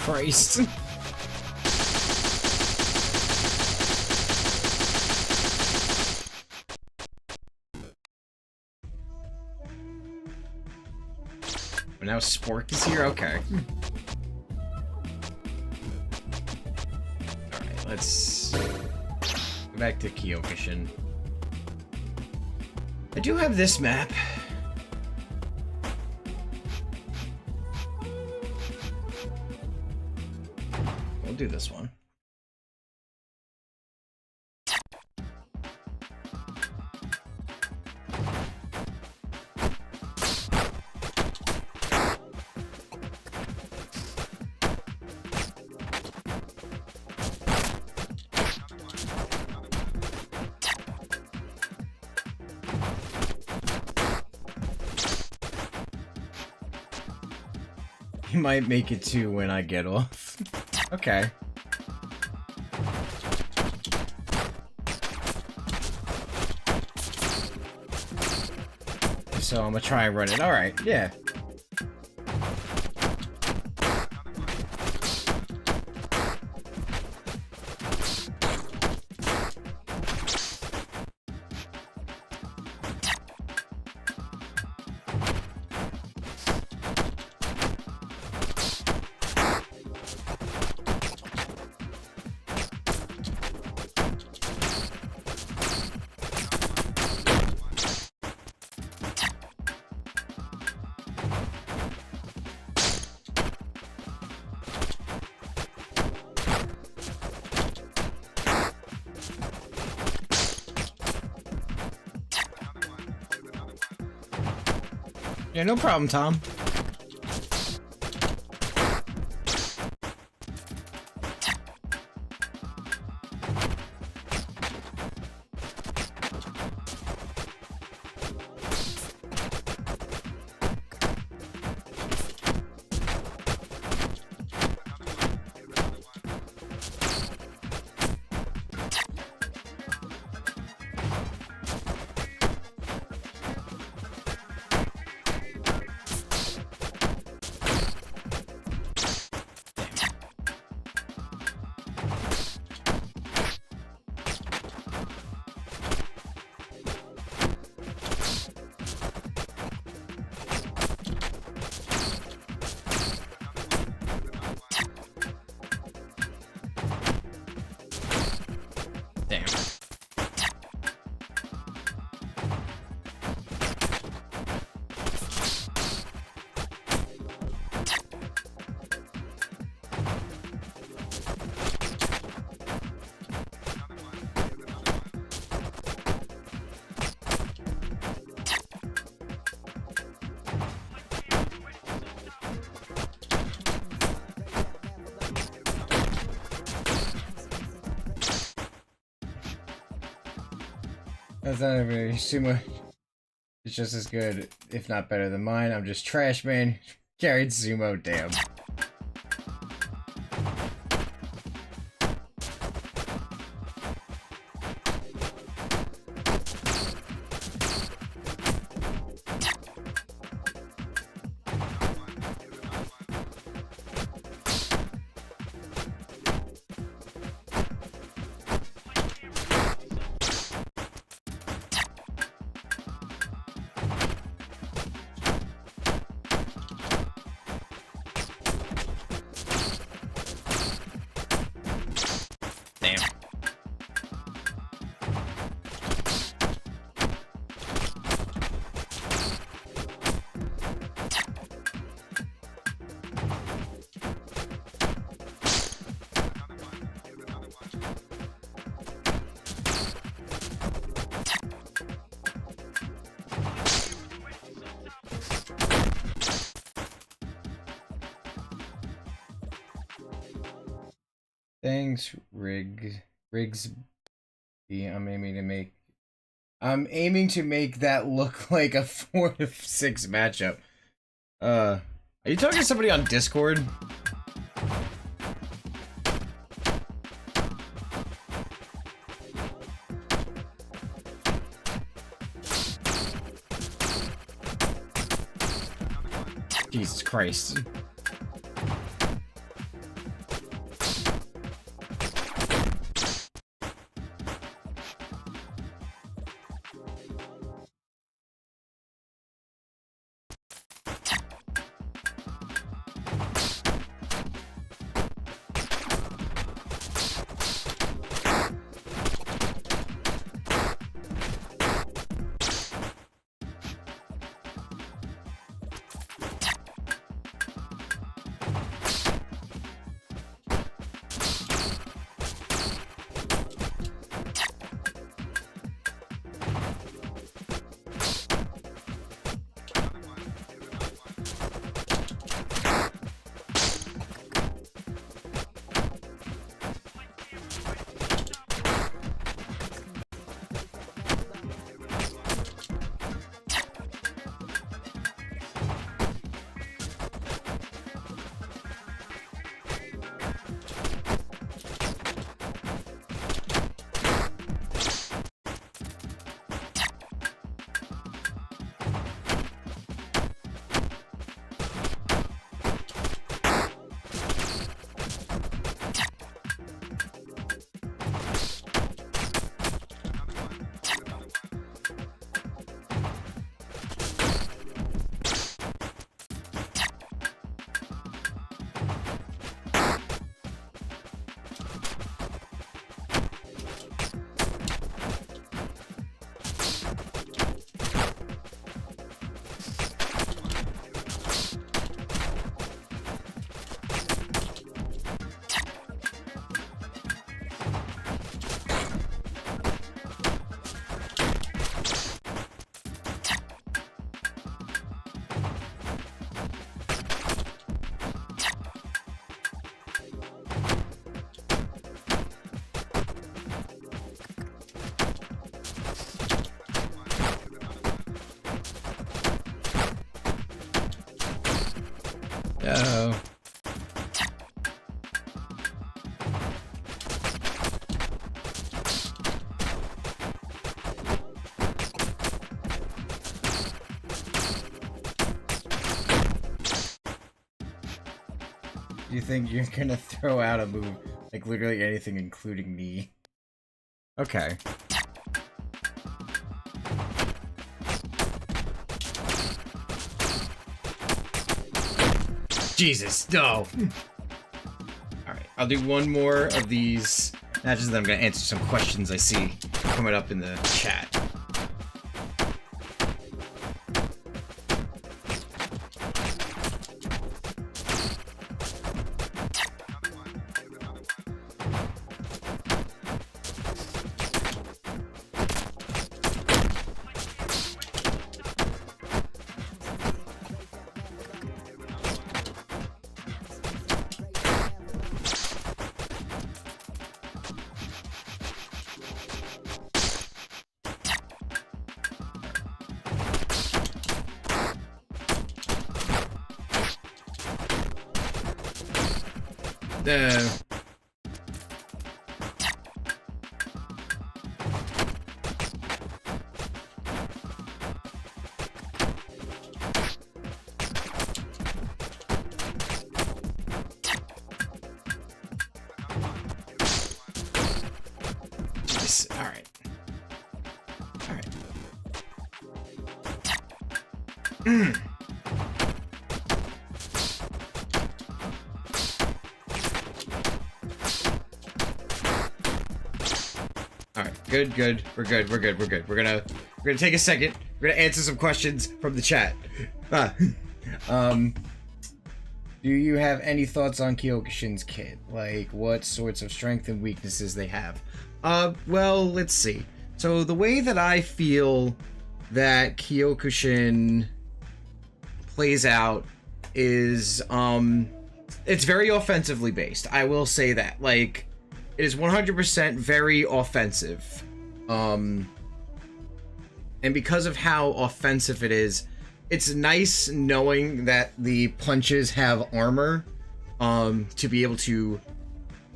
Speaker 3: Christ. Now Spork is here? Okay. Alright, let's go back to Kyokushin. I do have this map. We'll do this one. You might make it to when I get off. Okay. So I'm gonna try and run it. Alright, yeah. Yeah, no problem, Tom. Damn. That's not even sumo. It's just as good, if not better than mine. I'm just trash, man. Carried sumo, damn. Damn. Thanks, Riggs. I'm aiming to make that look like a 4-6 matchup. Are you talking to somebody on Discord? Jesus Christ. Oh. You think you're gonna throw out a move like literally anything, including me? Okay. Jesus, no! Alright, I'll do one more of these. Not just that I'm gonna answer some questions I see coming up in the chat. Alright. Alright. Alright, good. We're good. We're gonna take a second. We're gonna answer some questions from the chat. Do you have any thoughts on Kyokushin's kit? Like, what sorts of strength and weaknesses they have? Well, let's see. So, the way that I feel that Kyokushin plays out is, it's very offensively based. I will say that. Like, it is 100% very offensive. And because of how offensive it is, it's nice knowing that the punches have armor, to be able to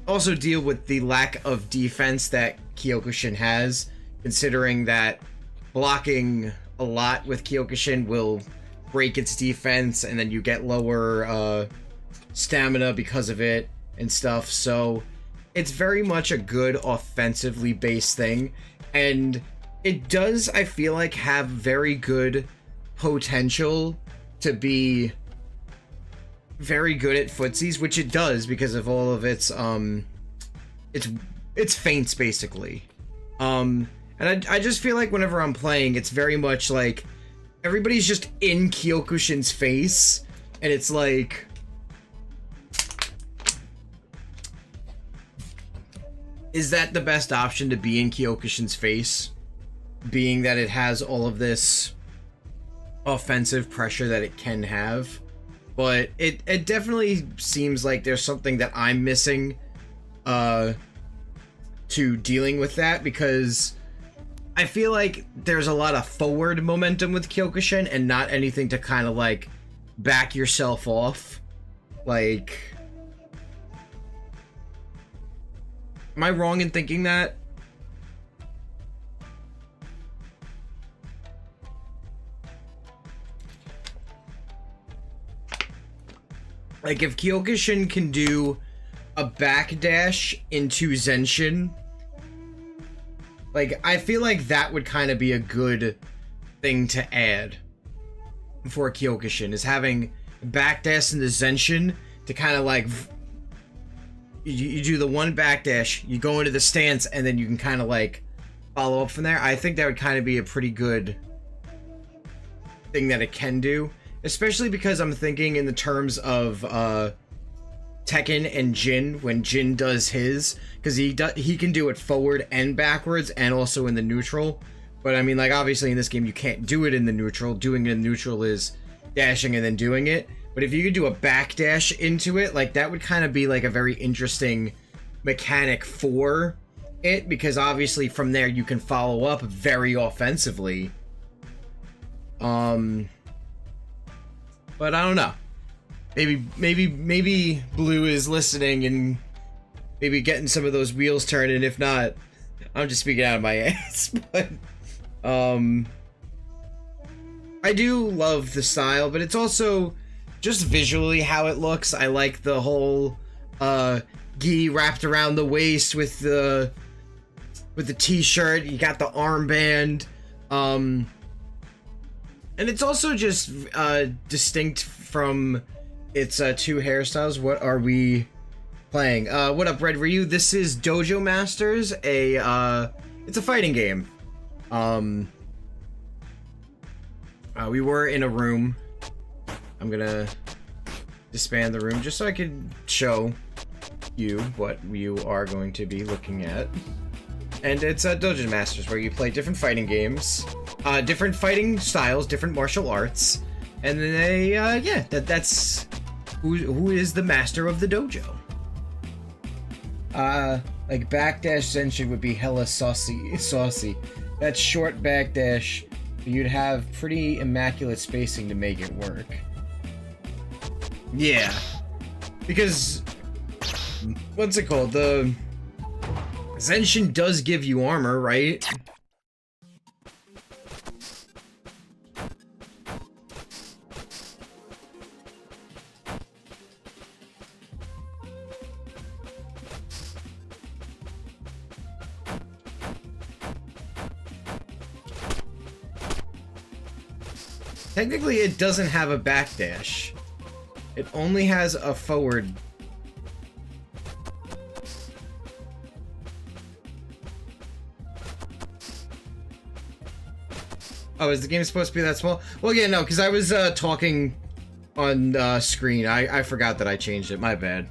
Speaker 3: also deal with the lack of defense that Kyokushin has, considering that blocking a lot with Kyokushin will break its defense, and then you get lower stamina because of it and stuff. So it's very much a good offensively based thing, and it does, I feel like, have very good potential to be very good at footsies, which it does because of all of its feints, basically. And I just feel like whenever I'm playing, it's very much like everybody's just in Kyokushin's face, and it's like, is that the best option, to be in Kyokushin's face, being that it has all of this offensive pressure that it can have? But it definitely seems like there's something that I'm missing to dealing with that, because I feel like there's a lot of forward momentum with Kyokushin and not anything to kind of like back yourself off. Like, am I wrong in thinking that? Like, if Kyokushin can do a backdash into Zenshin, like, I feel like that would kind of be a good thing to add for Kyokushin, is having backdash into Zenshin to kind of like, you do the one backdash, you go into the stance, and then you can kind of like follow up from there. I think that would kind of be a pretty good thing that it can do. Especially because I'm thinking in the terms of Tekken and Jin, when Jin does his, because he can do it forward and backwards and also in the neutral. But I mean, like, obviously in this game you can't do it in the neutral. Doing it in neutral is dashing and then doing it. But if you could do a backdash into it, like, that would kind of be like a very interesting mechanic for it, because obviously from there you can follow up very offensively. But I don't know. maybe Blue is listening and maybe getting some of those wheels turning. If not, I'm just speaking out of my ass. But I do love the style, but it's also just visually how it looks. I like the whole gi wrapped around the waist with the t-shirt. You got the armband, and it's also just distinct from its two hairstyles. What are we playing? What up, R.E.V.O? This is Dojo Masters. It's a fighting game. We were in a room. I'm gonna disband the room just so I could show you what you are going to be looking at. And it's Dojo Masters, where you play different fighting games, different fighting styles, different martial arts, and then that's who is the master of the dojo. Like backdash Zenshin would be hella saucy. That's short backdash. You'd have pretty immaculate spacing to make it work. Yeah, because what's it called? The Zenshin does give you armor, right? Technically, it doesn't have a backdash. It only has a forward. Oh, is the game supposed to be that small? Well, yeah, no, because I was talking on screen. I forgot that I changed it. My bad.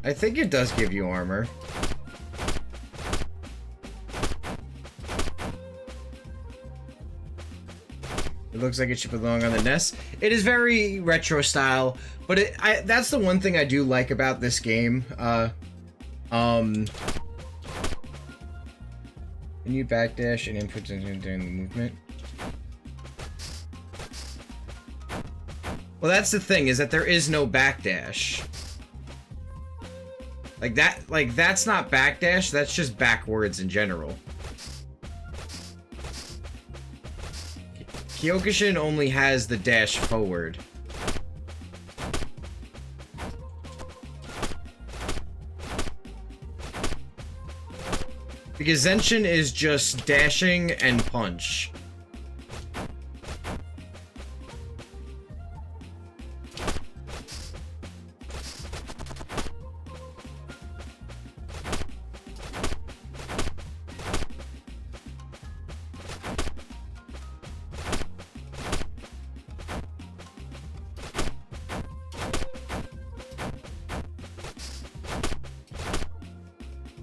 Speaker 3: I think it does give you armor. It looks like it should belong on the NES. It is very retro style, but that's the one thing I do like about this game. Can you backdash and input during the movement? Well, that's the thing, is that there is no backdash. Like that's not backdash, that's just backwards in general. Kyokushin only has the dash forward. Because Zenshin is just dashing and punch.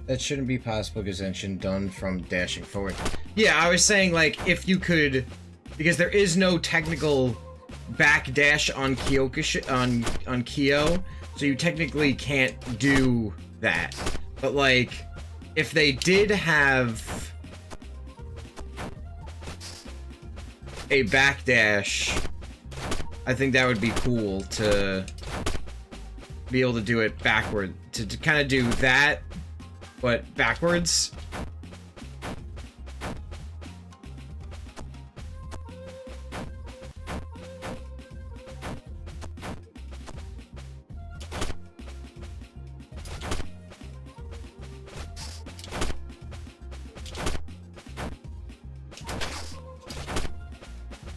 Speaker 3: That shouldn't be possible because Zenshin done from dashing forward. Yeah, I was saying, like, if you could, because there is no technical backdash on Kyokushin, on Kyo, so you technically can't do that. But like, if they did have a backdash, I think that would be cool to be able to do it backward, to kind of do that, but backwards.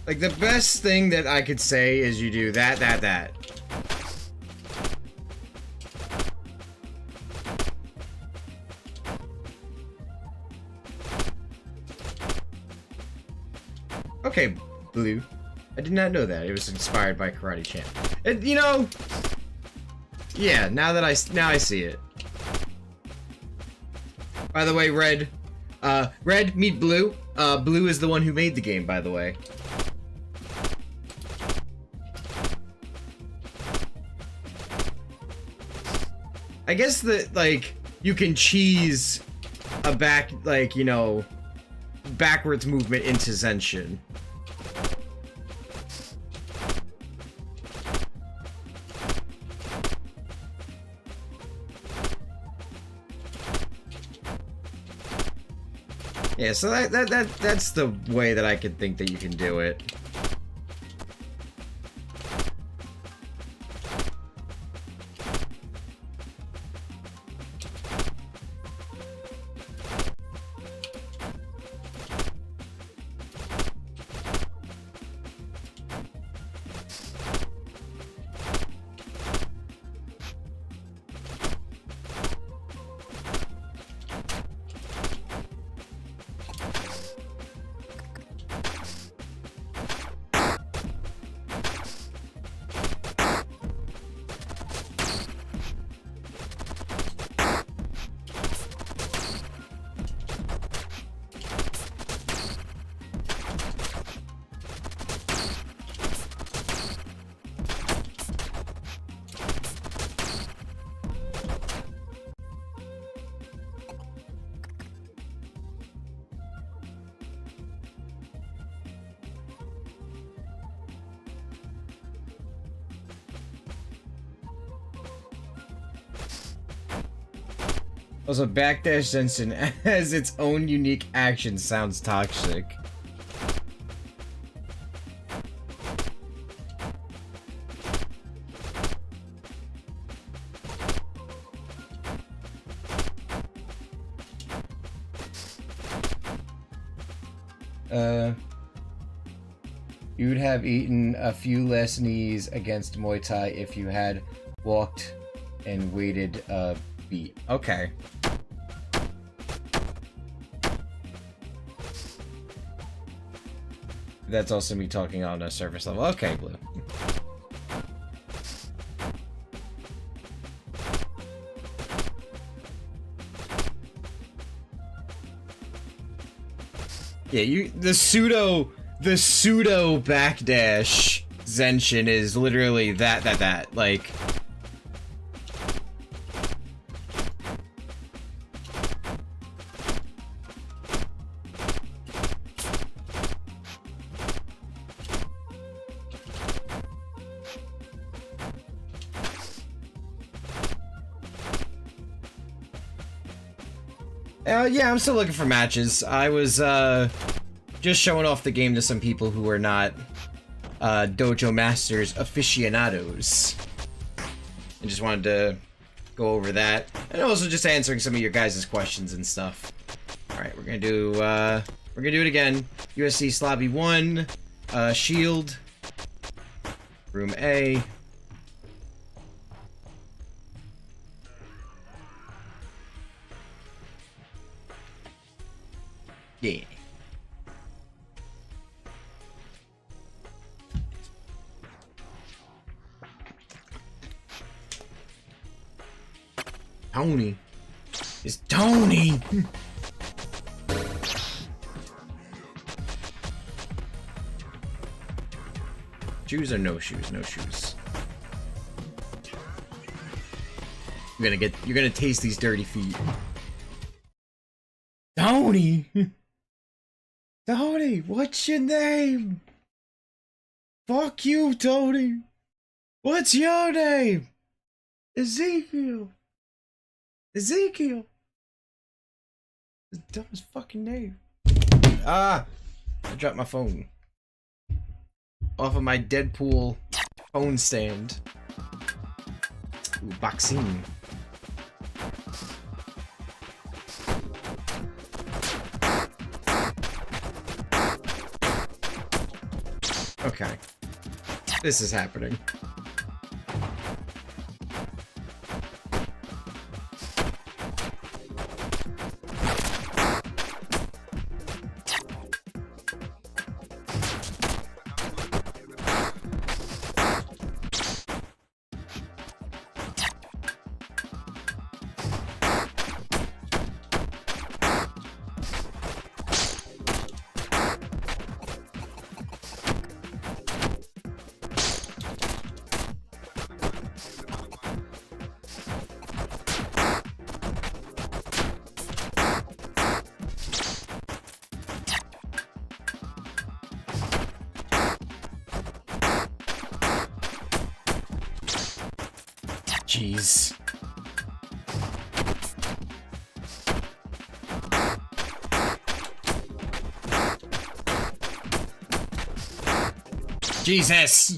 Speaker 3: Like, the best thing that I could say is you do that. Okay, Blue. I did not know that. It was inspired by Karate Champ. And, you know... Yeah, now I see it. By the way, Red, meet Blue. Blue is the one who made the game, by the way. I guess that, like, you can cheese a backwards movement into Zenshin. Yeah, so that's the way that I could think that you can do it. Also, backdash Zenshin has its own unique action sounds toxic. You'd have eaten a few less knees against Muay Thai if you had walked and waited a beat. Okay. That's also me talking on a surface level. Okay, Blue. Yeah, the pseudo backdash Zenshin is literally that, like... Yeah, I'm still looking for matches. I was, just showing off the game to some people who are not, Dojo Masters aficionados. I just wanted to go over that. And also just answering some of your guys' questions and stuff. Alright, we're gonna do it again. USC Slobby 1, Shield, Room A. Yeah. Tony. It's Tony! Shoes or no shoes? No shoes. You're gonna taste these dirty feet. Tony! Tony, what's your name? Fuck you, Tony. What's your name? Ezekiel. Ezekiel. The dumbest fucking name. Ah! I dropped my phone. Off of my Deadpool phone stand. Ooh, boxing. Okay. This is happening. jeez. Jesus!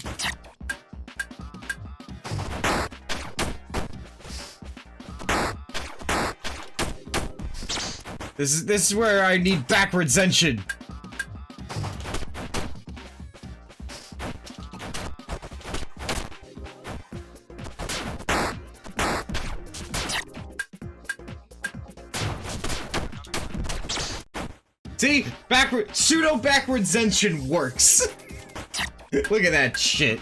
Speaker 3: This is where I need backwards engine. See? Pseudo backwards engine works. Look at that shit.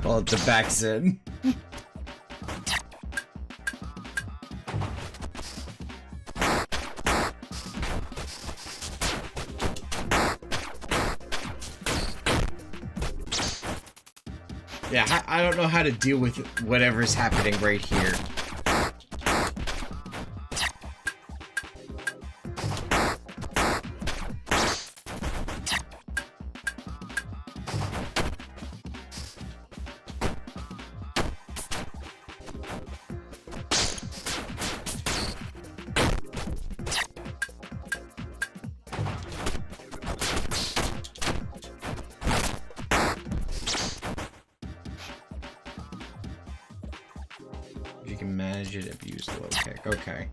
Speaker 3: Well, the back's in. Yeah, I don't know how to deal with whatever's happening right here. You can manage it if you use the low kick. Okay.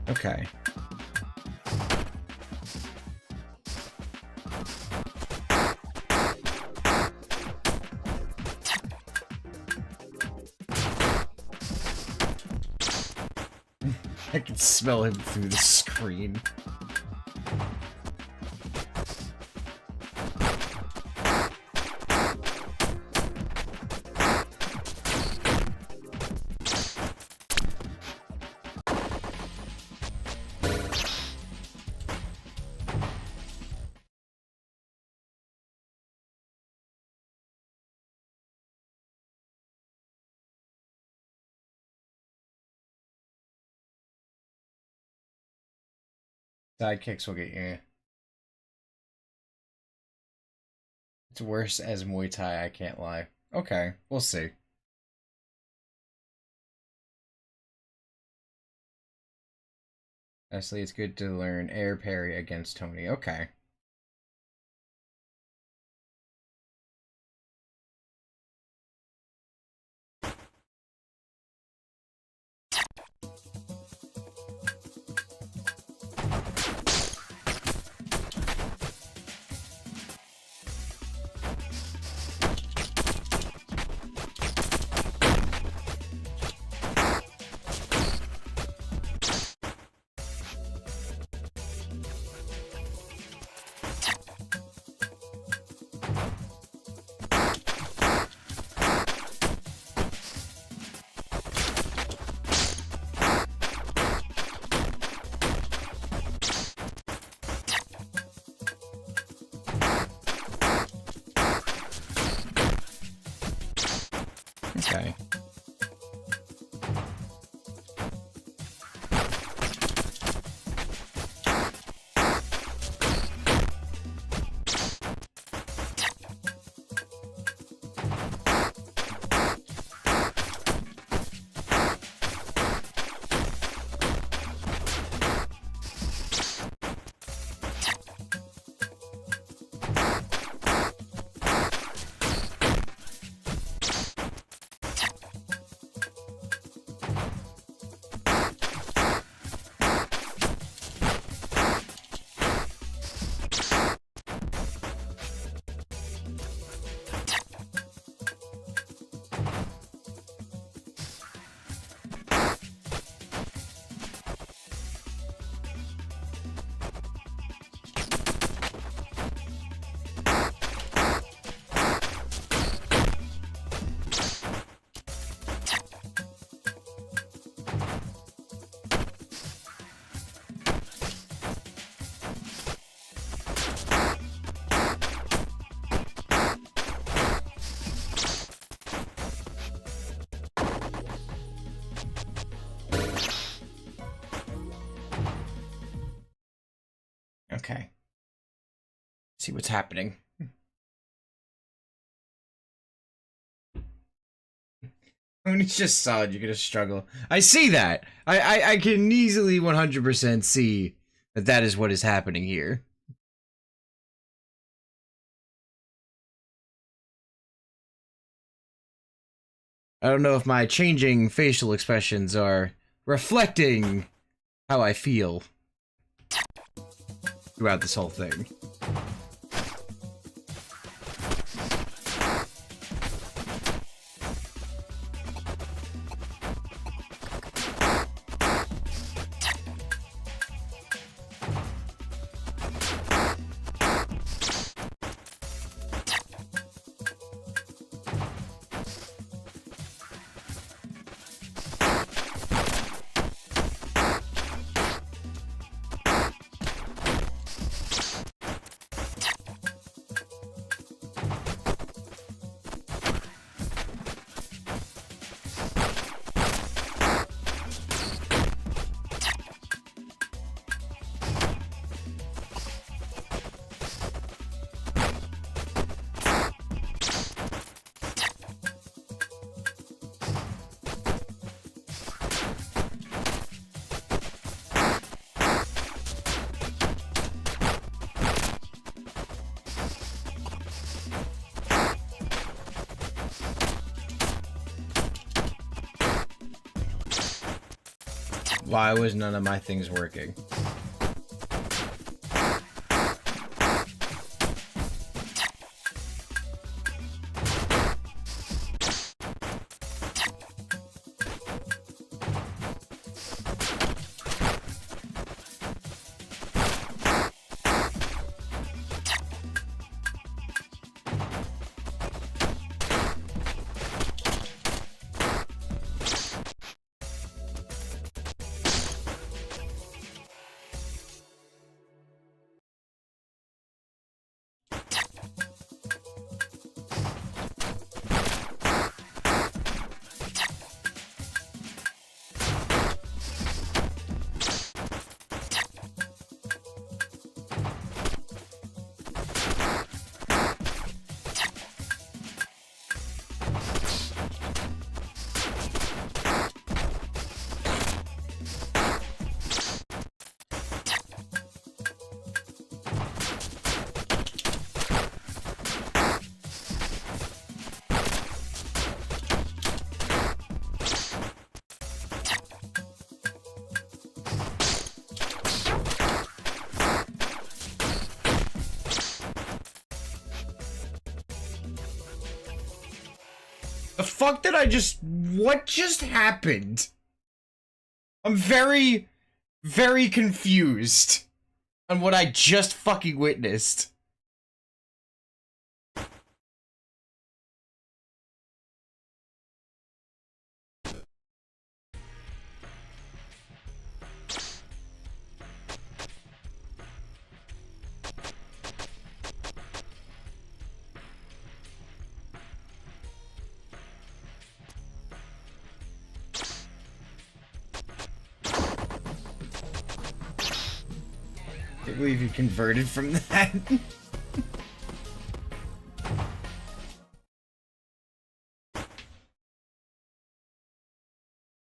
Speaker 3: Okay. I can smell him through the screen. Sidekicks will get you. It's worse as Muay Thai, I can't lie. Okay, we'll see. Honestly, it's good to learn air parry against Tony. Okay. Okay. Okay. See what's happening. When it's just solid, you're gonna struggle. I see that. I can easily 100% see that that is what is happening here. I don't know if my changing facial expressions are reflecting how I feel throughout this whole thing. Why was none of my things working? The fuck did I just... What just happened? I'm very, very confused on what I just fucking witnessed. believe you converted from that.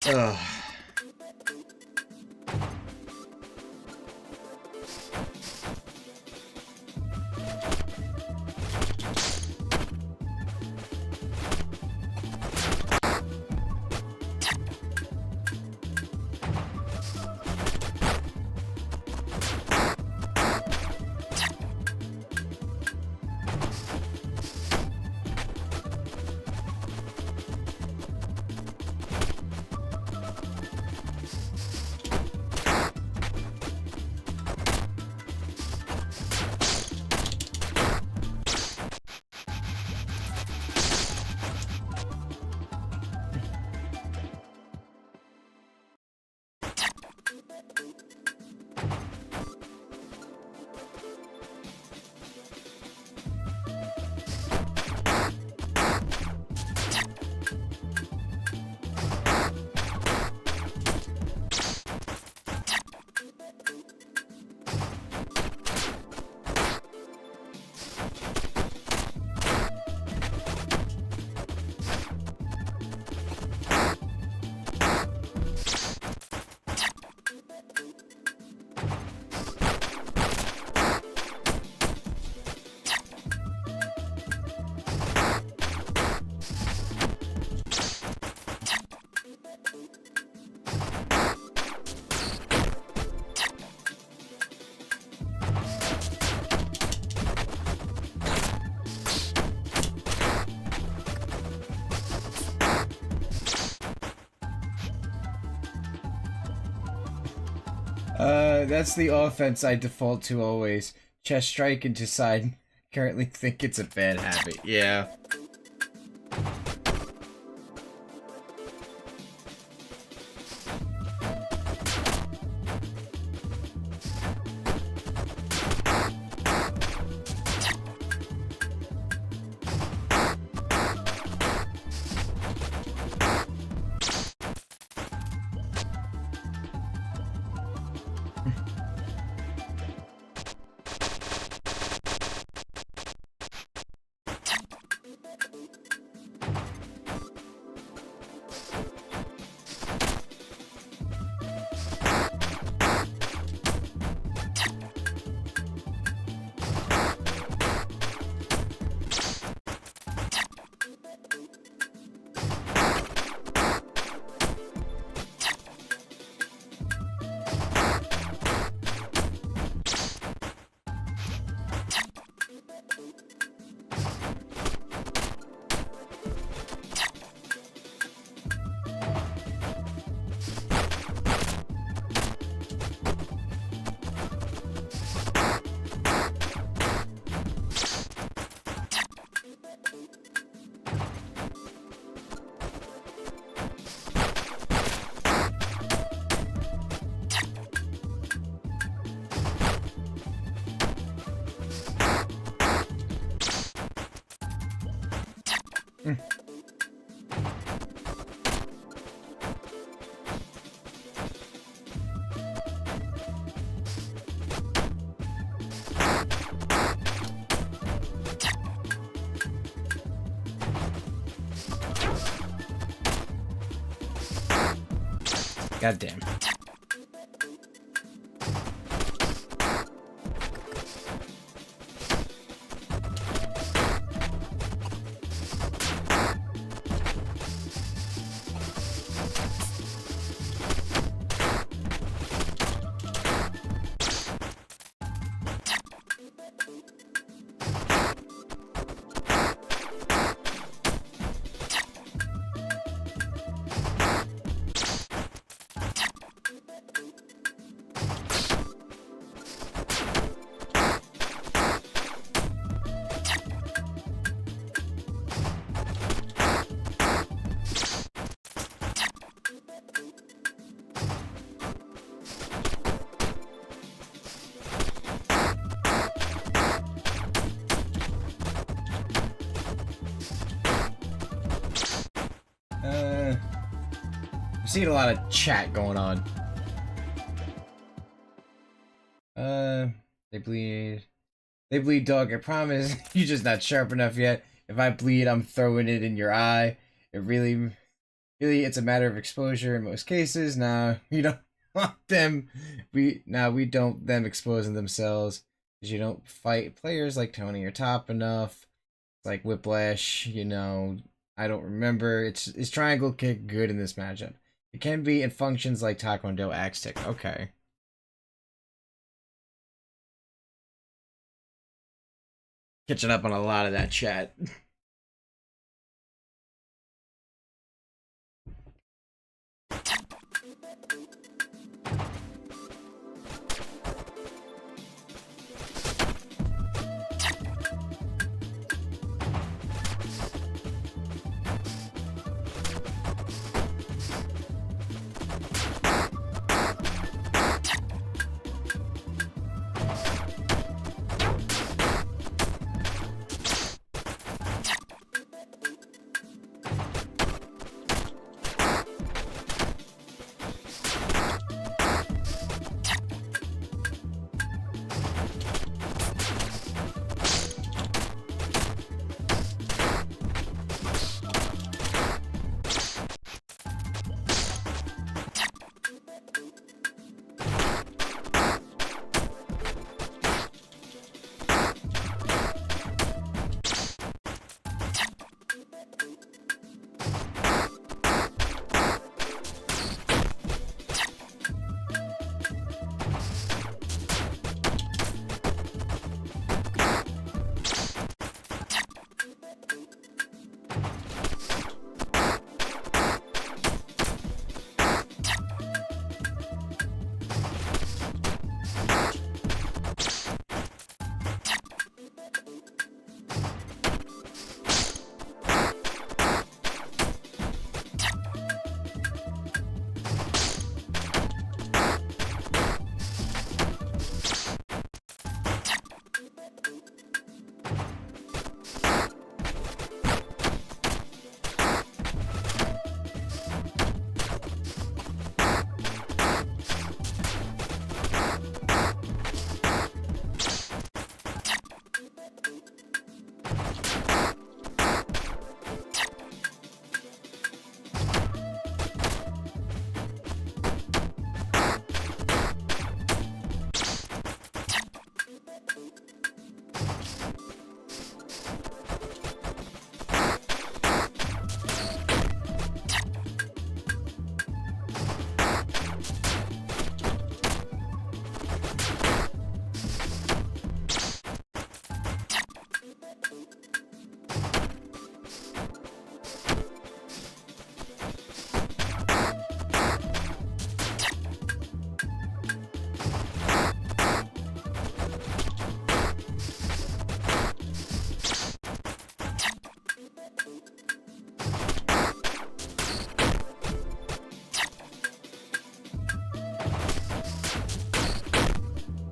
Speaker 3: Ugh. That's the offense I default to always. Chest strike into side. Currently think it's a bad habit. Yeah. God damn. I'm seeing a lot of chat going on. They bleed. They bleed, dog. I promise. You're just not sharp enough yet. If I bleed, I'm throwing it in your eye. It really, it's a matter of exposure in most cases. Nah, we don't want them. We don't them exposing themselves because you don't fight players like Tony or Top enough. It's like Whiplash. I don't remember. Is triangle kick good in this matchup? It can be. It functions like Taekwondo axe kick. Okay. Catching up on a lot of that chat.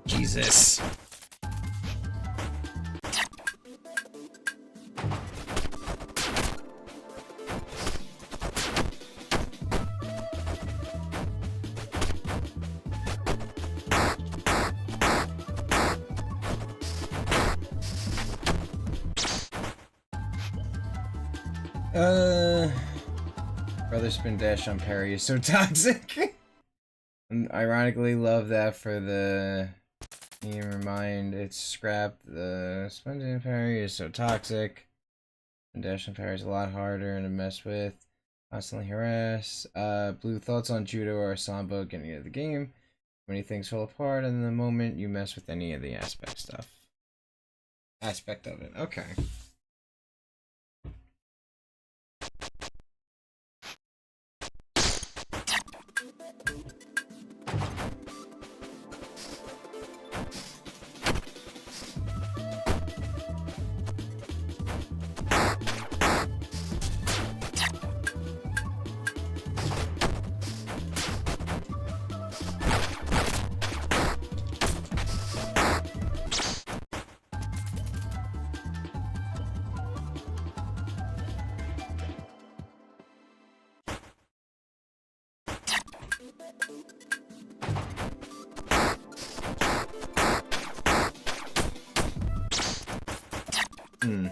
Speaker 3: Jesus. Brother spin dash on parry is so toxic. And ironically love that for the remind it's scrapped. The spin dash parry is so toxic. And dash on parry is a lot harder and to mess with. Constantly harass. Blue thoughts on judo or sambo getting into the game. Many things fall apart in the moment you mess with any of the aspect of it. Okay. Hmm.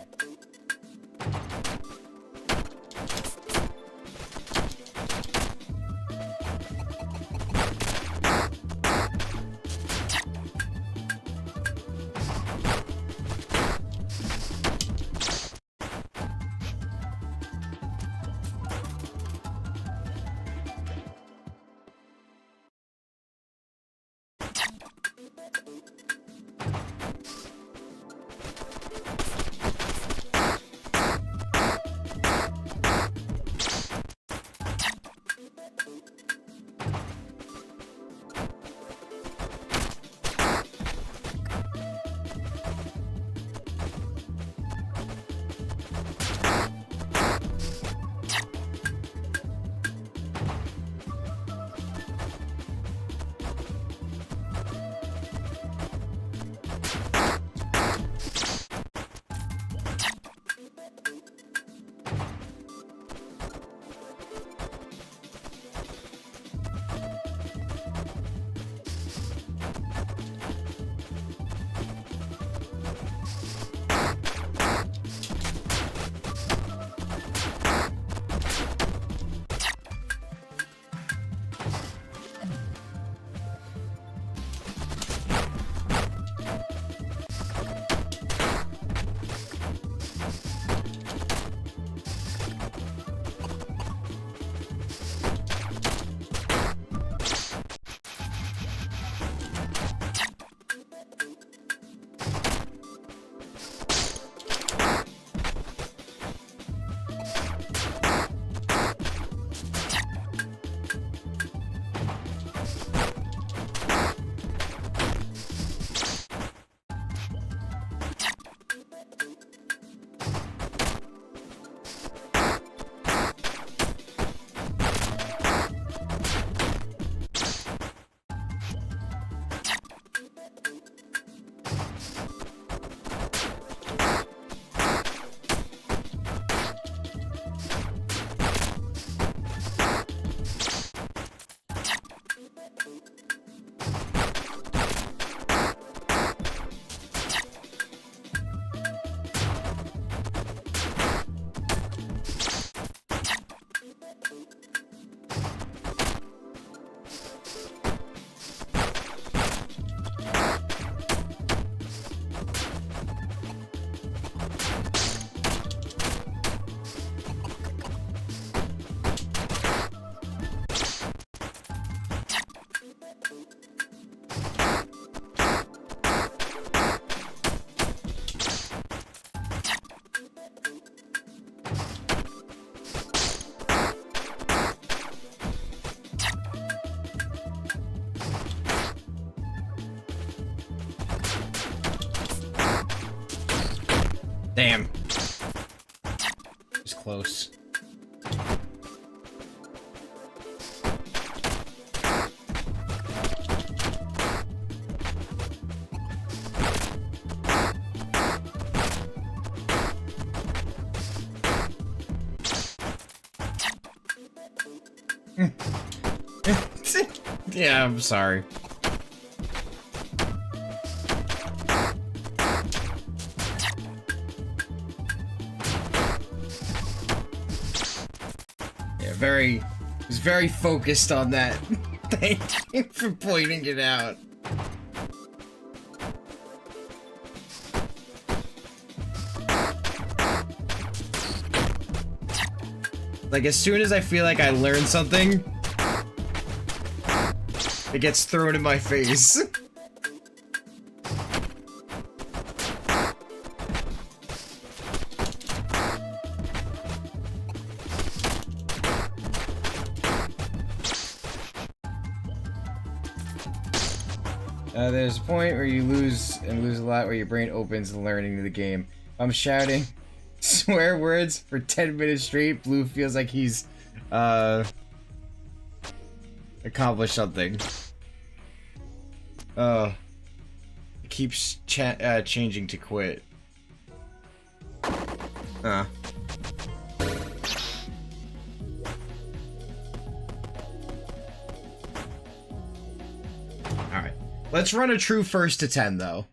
Speaker 3: Damn. It's close. Yeah, I'm sorry. He's very focused on that. Thank you for pointing it out. Like, as soon as I feel like I learned something, it gets thrown in my face. There's a point where you lose a lot, where your brain opens and learning the game. I'm shouting swear words for 10 minutes straight. Blue feels like he's accomplished something. Oh, it keeps changing to quit. Alright. Let's run a true first to 10, though.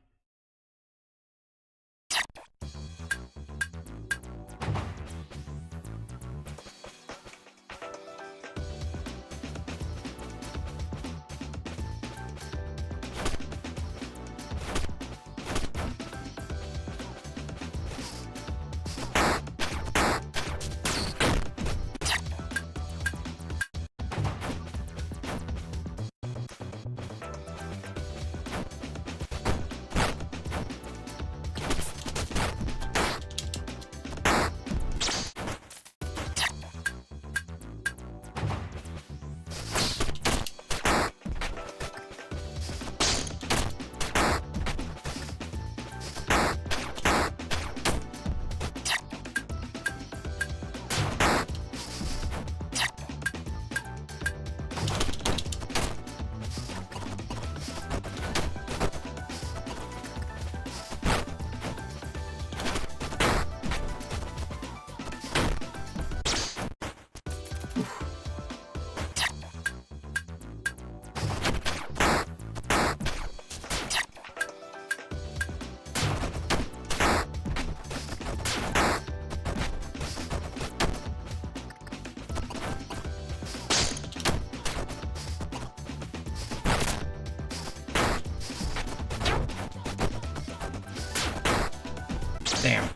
Speaker 3: Damn.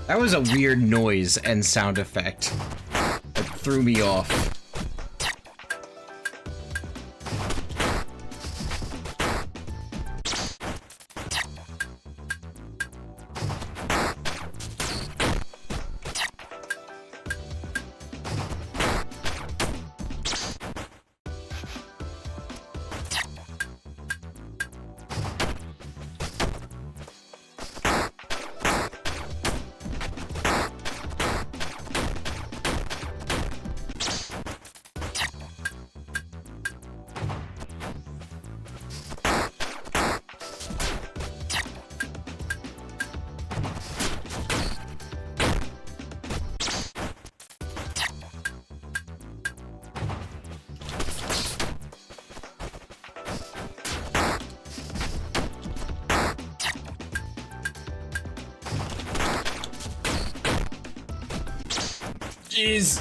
Speaker 3: That was a weird noise and sound effect that threw me off. Jeez.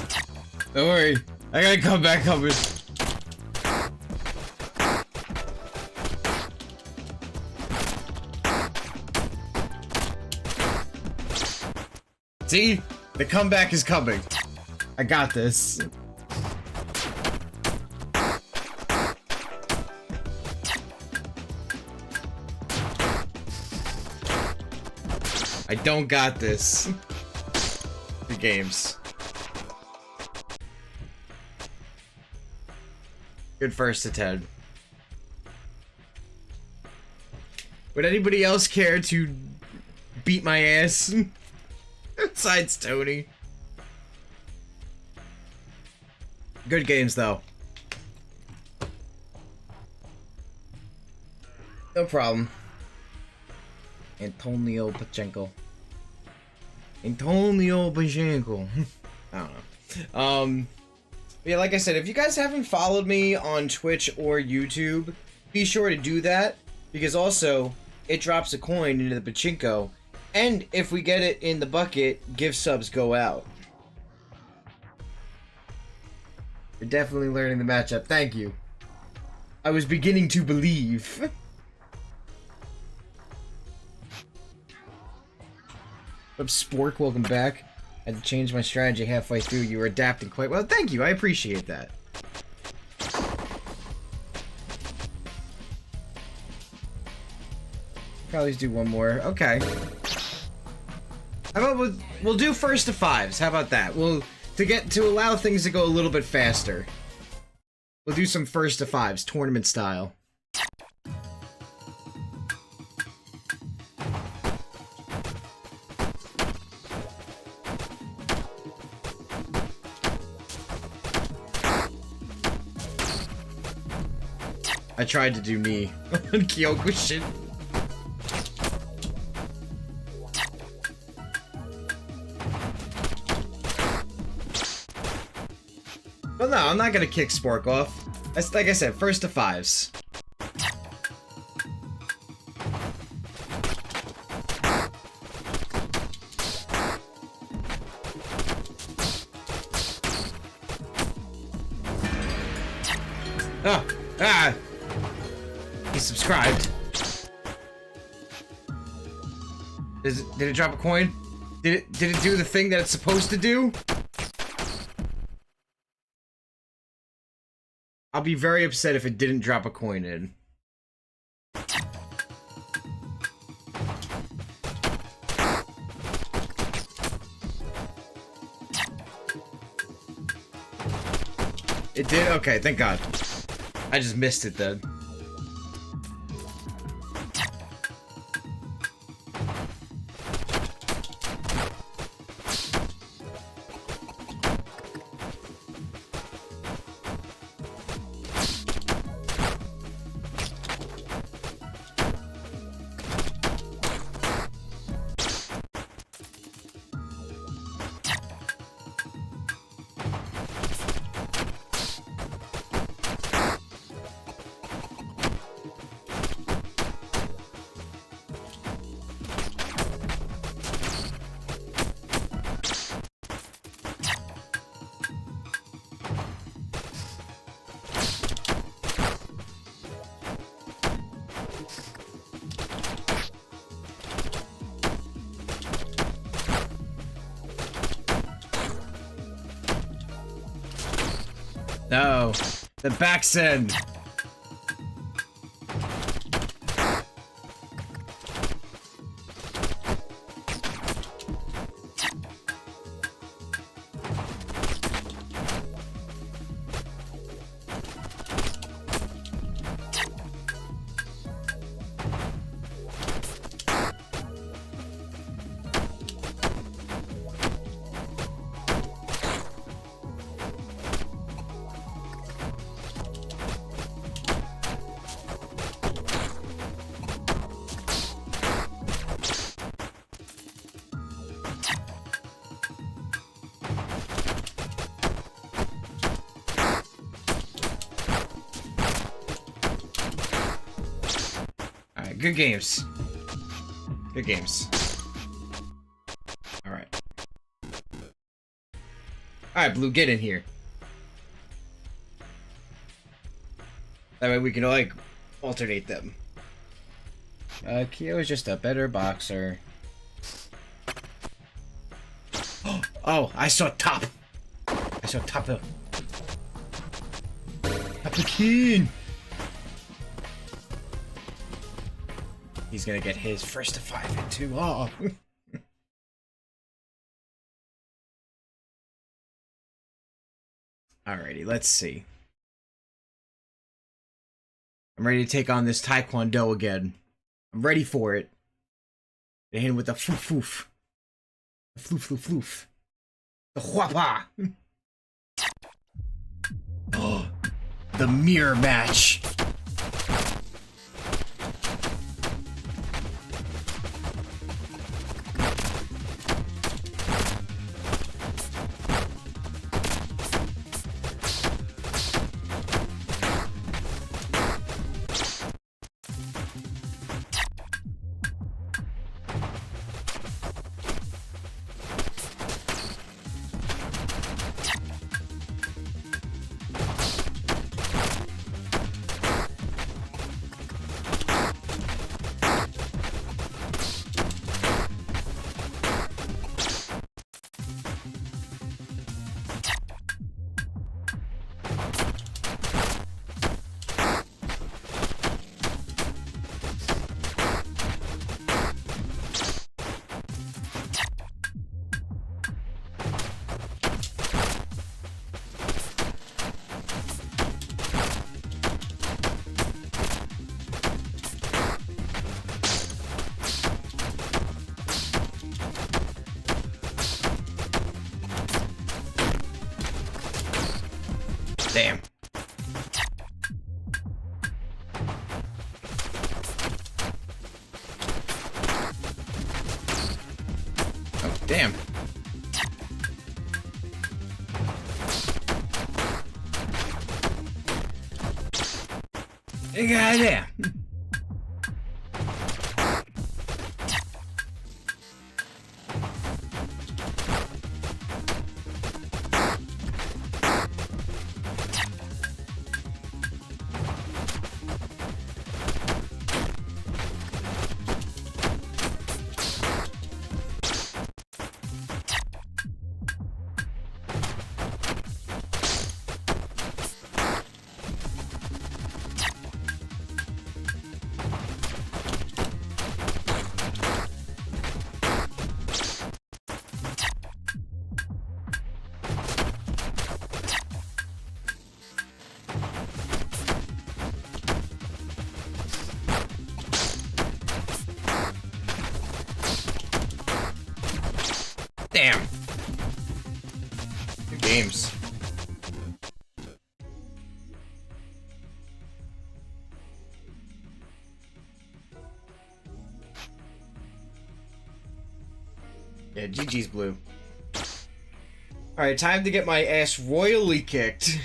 Speaker 3: Don't worry. I gotta come back covered. See? The comeback is coming. I got this. I don't got this. The games. Good first attempt. Would anybody else care to beat my ass? Besides Tony. Good games though. No problem. Antonio Pachenko. Antonio Pachenko. I don't know. Yeah, like I said, if you guys haven't followed me on Twitch or YouTube, be sure to do that, because also it drops a coin into the pachinko, and if we get it in the bucket, gift subs go out. You're definitely learning the matchup. Thank you. I was beginning to believe. Spork, welcome back. I had to change my strategy halfway through. You were adapting quite well. Thank you. I appreciate that. Probably do one more. Okay. How about we'll do first to fives? How about that? To allow things to go a little bit faster. We'll do some first to fives, tournament style. I tried to do knee on Kyokushin. Well, no, I'm not gonna kick Spork off. That's like I said, first to fives. Oh, ah! He subscribed. Did it drop a coin? Did it do the thing that it's supposed to do? I'll be very upset if it didn't drop a coin in. It did? Okay, thank God. I just missed it then. No. The back's end. Good games. Good games. Alright. Alright, Blue, get in here. That way we can, like, alternate them. Kyo is just a better boxer. Oh, I saw top. I saw top of... Top the king. He's gonna get his first to 5 and 2. Oh. Alrighty, let's see. I'm ready to take on this Taekwondo again. I'm ready for it. They hit him with the floof floof. The floof floof floof. The huapa. Oh, the mirror match. Damn. Oh, damn. Goddamn. Damn. Good games. Yeah, GG's Blue. Alright, time to get my ass royally kicked.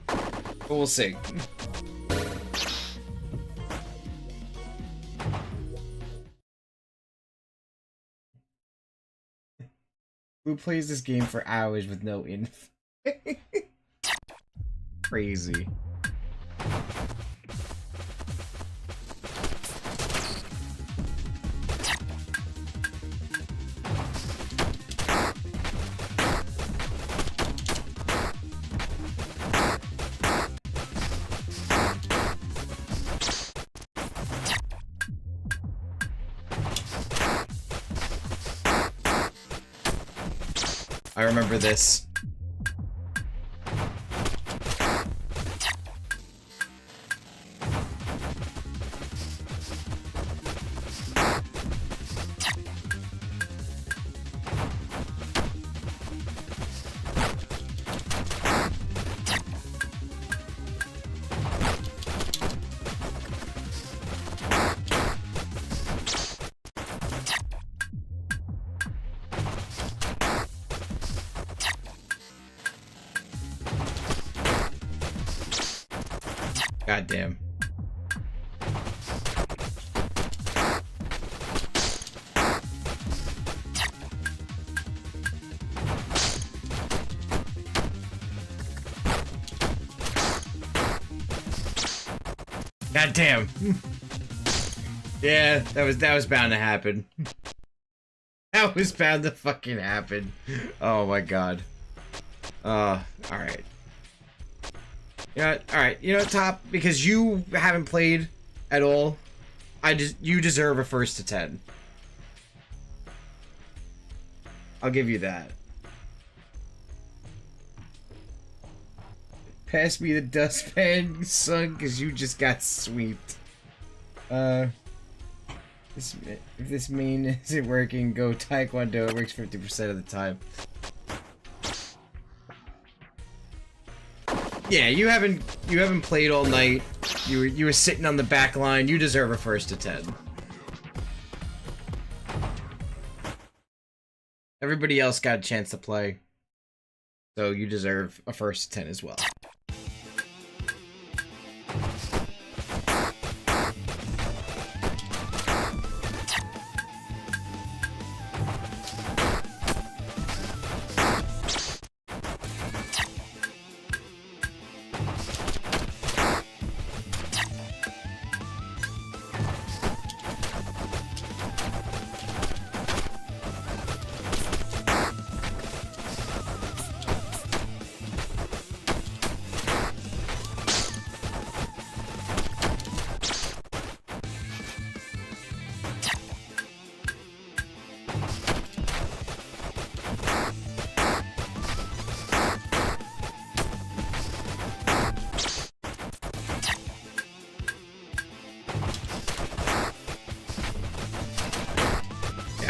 Speaker 3: But we'll see. Who plays this game for hours with no inf? Crazy. I remember this. God damn. God damn. Yeah, that was bound to happen. That was bound to fucking happen. Oh my god. Alright. You know what? Alright, you know what, Top? Because you haven't played at all, you deserve a first to 10. I'll give you that. Pass me the dustpan, son, because you just got sweeped. If this main isn't working, go Taekwondo. It works 50% of the time. Yeah, you haven't played all night. You were sitting on the back line. You deserve a first to 10. Everybody else got a chance to play, so you deserve a first to 10 as well.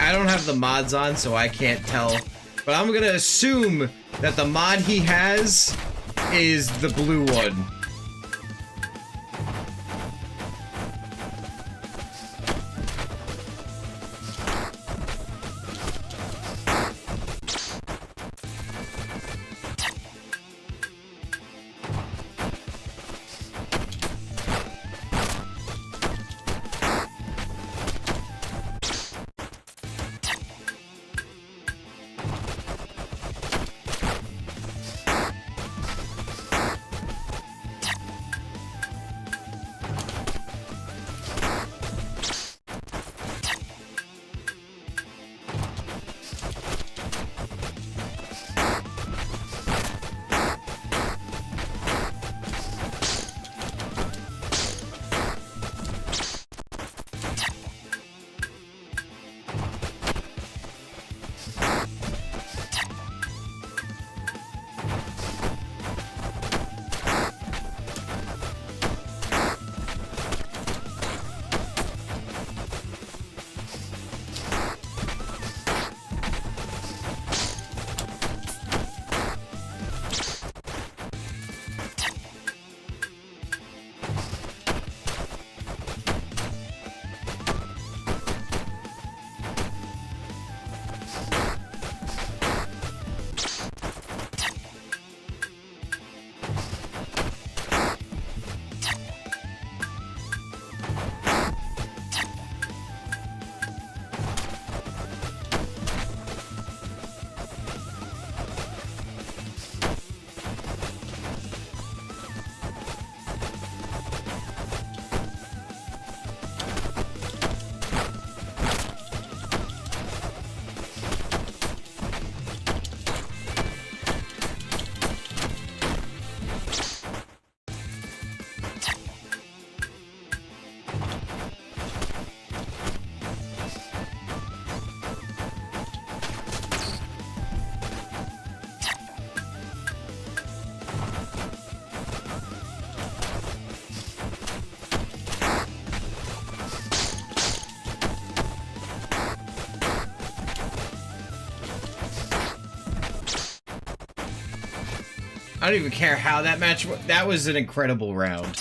Speaker 3: I don't have the mods on, so I can't tell. But I'm gonna assume that the mod he has is the blue one. I don't even care how that match. That was an incredible round.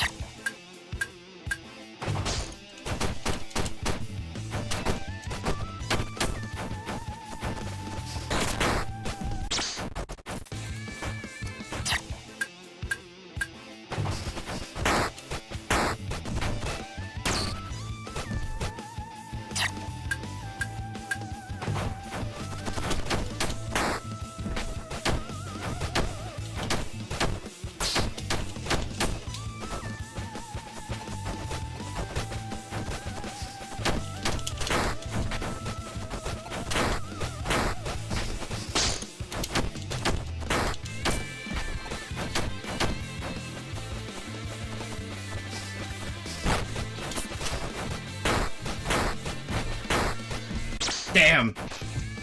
Speaker 3: Damn!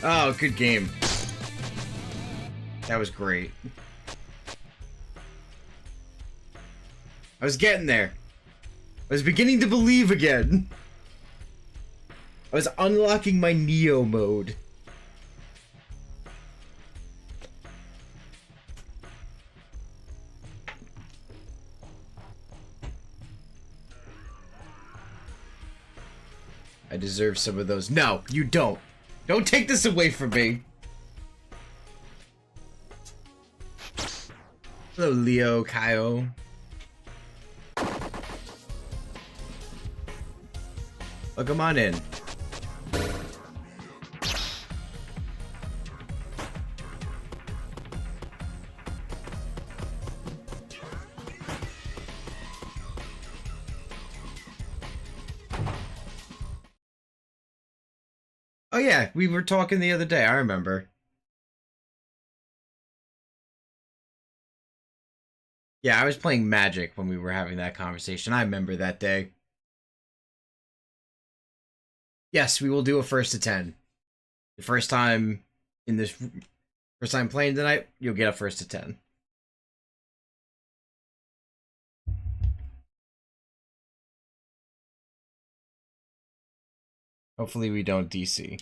Speaker 3: Oh, good game. That was great. I was getting there. I was beginning to believe again. I was unlocking my Neo mode. I deserve some of those. No, you don't. Don't take this away from me. Hello, Leo, Kyle. Oh, come on in. Oh yeah, we were talking the other day, I remember. Yeah, I was playing Magic when we were having that conversation. I remember that day. Yes, we will do a first to 10. The first time playing tonight, you'll get a first to 10. Hopefully we don't DC.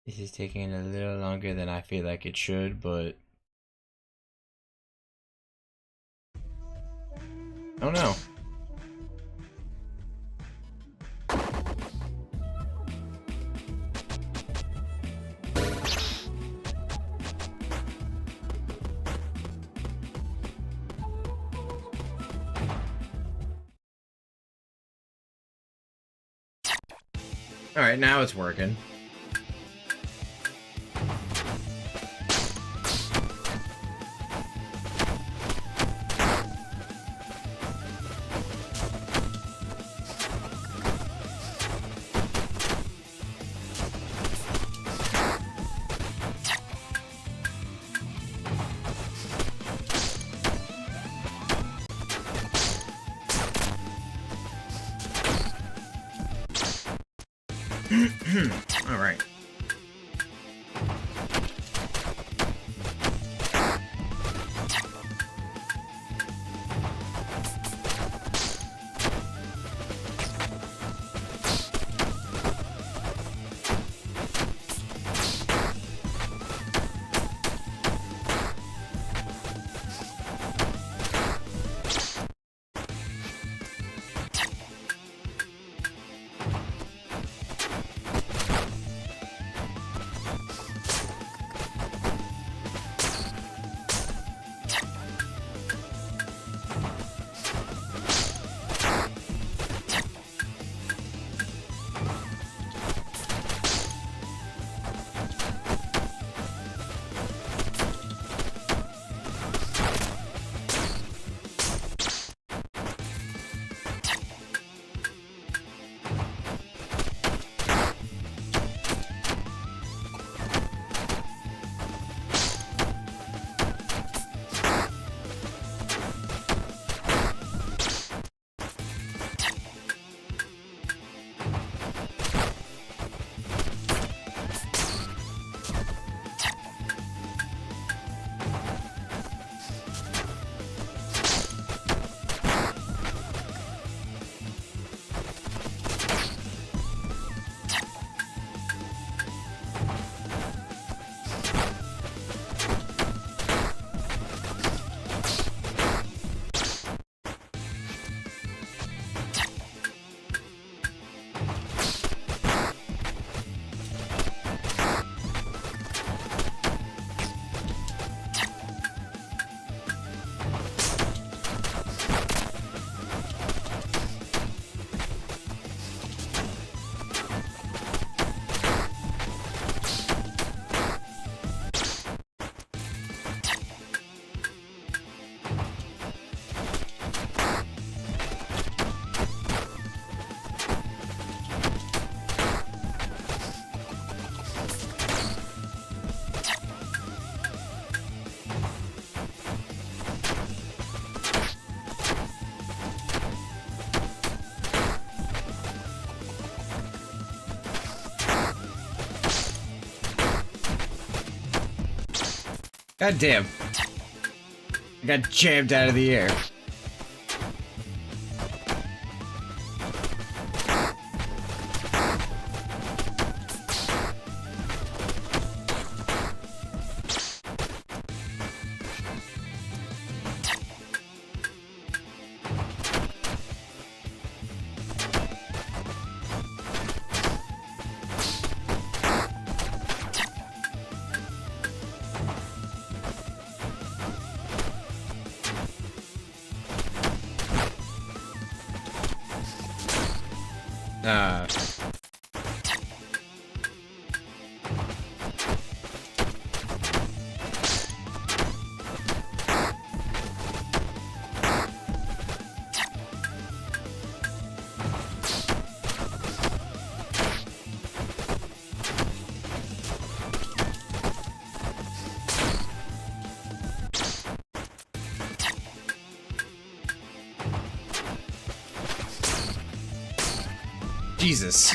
Speaker 3: This is taking a little longer than I feel like it should, but oh no. Alright, now it's working. All right. God damn. I got jammed out of the air. Jesus.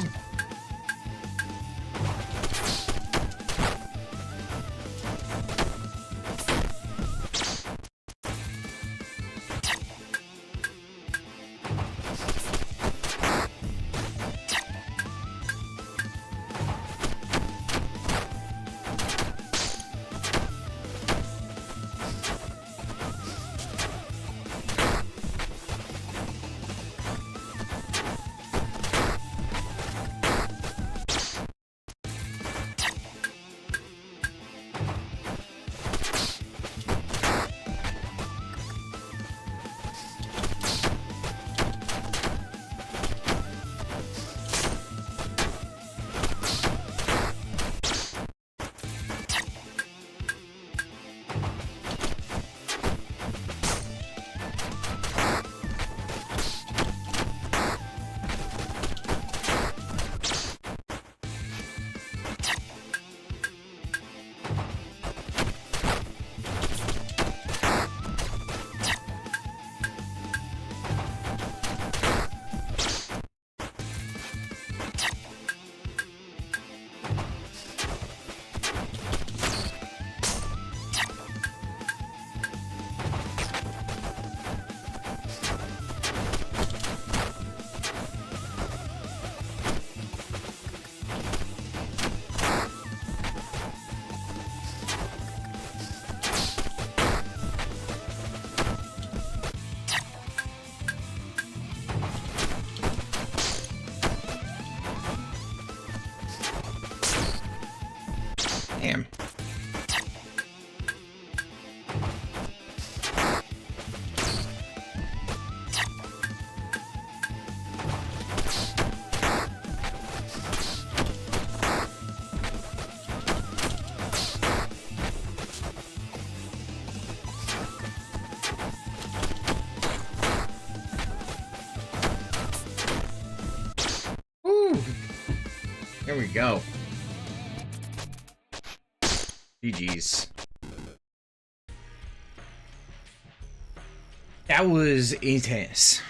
Speaker 3: Damn. Woo! There we go. GG's. That was intense.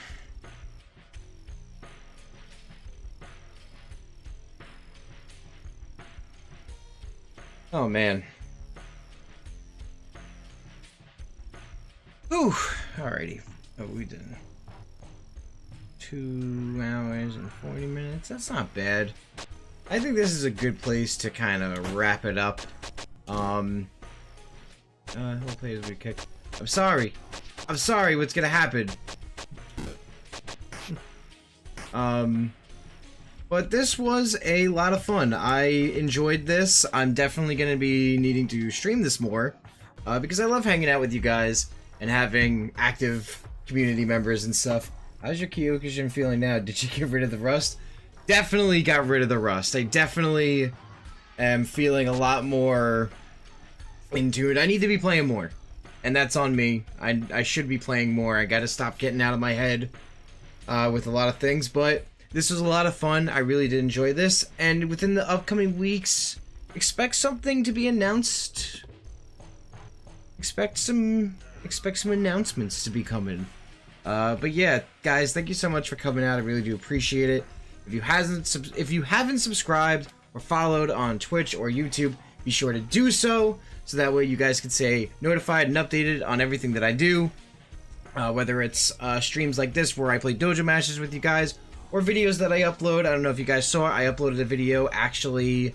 Speaker 3: Oh man. Ooh, alrighty. Oh, we did 2 hours and 40 minutes. That's not bad. I think this is a good place to kind of wrap it up. Whole play as we kick. I'm sorry. I'm sorry. What's gonna happen? But this was a lot of fun. I enjoyed this. I'm definitely gonna be needing to stream this more, because I love hanging out with you guys and having active community members and stuff. How's your Kyokushin feeling now? Did you get rid of the rust? Definitely got rid of the rust. I definitely am feeling a lot more into it. I need to be playing more, and that's on me. I should be playing more. I gotta stop getting out of my head with a lot of things, but this was a lot of fun. I really did enjoy this, and within the upcoming weeks, expect something to be announced. Expect some announcements to be coming. But yeah, guys, thank you so much for coming out. I really do appreciate it. If you haven't subscribed or followed on Twitch or YouTube, be sure to do so so that way you guys can stay notified and updated on everything that I do. Whether it's streams like this where I play Dojo matches with you guys, or videos that I upload. I don't know if you guys saw, I uploaded a video actually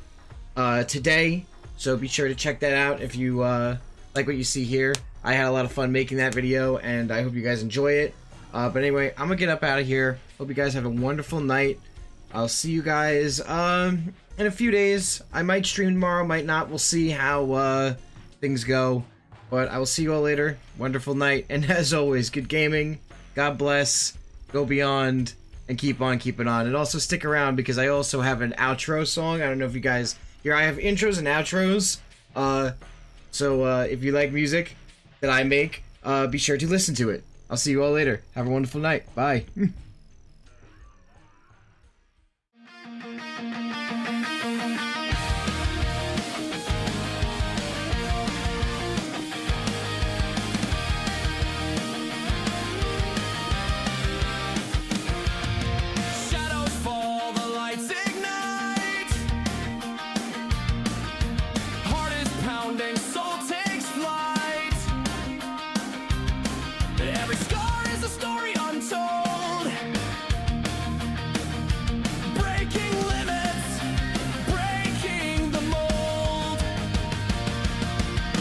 Speaker 3: today, so be sure to check that out if you like what you see here. I had a lot of fun making that video, and I hope you guys enjoy it. But anyway, I'm gonna get up out of here. Hope you guys have a wonderful night. I'll see you guys in a few days. I might stream tomorrow, might not. We'll see how things go. But I will see you all later. Wonderful night. And as always, good gaming. God bless. Go beyond. And keep on keeping on. And also stick around because I also have an outro song. I don't know if you guys... Here, I have intros and outros. So if you like music that I make, be sure to listen to it. I'll see you all later. Have a wonderful night. Bye.
Speaker 1: Shadows fall, the lights ignite. Heart is pounding, soul takes flight. Every scar is a story untold. Breaking limits, breaking the mold.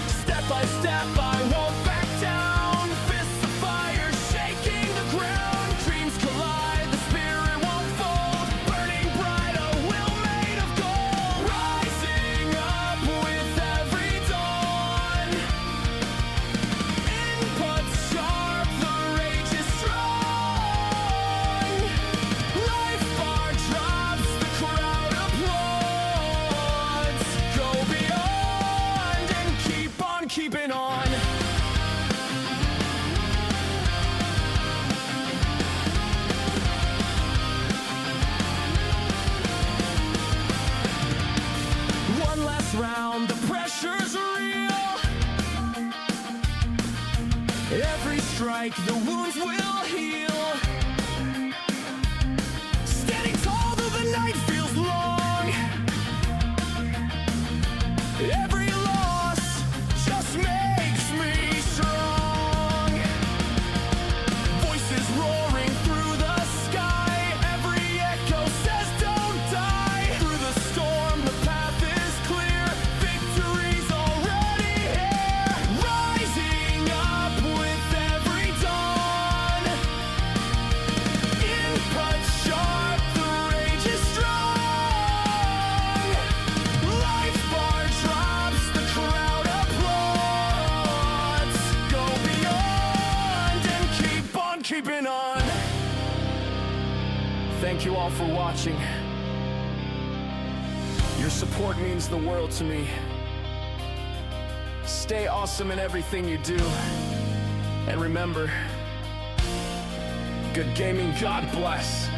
Speaker 1: Step by step, I won't back down. Fists of fire shaking the ground. Dreams collide, the spirit won't fold. Burning bright, a will made of gold. Rising up with every dawn. Input sharp, the rage is strong. Life bar drops, the crowd applauds. Go beyond and keep on keeping on. One last round, the pressure's real. Every strike, the wounds will heal. Standing tall though the night feels long. Every loss just makes me strong. Voices roaring through the sky. Every echo says don't die. Through the storm, the path is clear. Victory's already here. Rising up with every dawn. Input sharp, the rage is strong. Life bar drops, the crowd applauds. Go beyond and keep on keeping on. Thank you all for watching. Your support means the world to me. Stay awesome in everything you do. And remember, good gaming, God bless.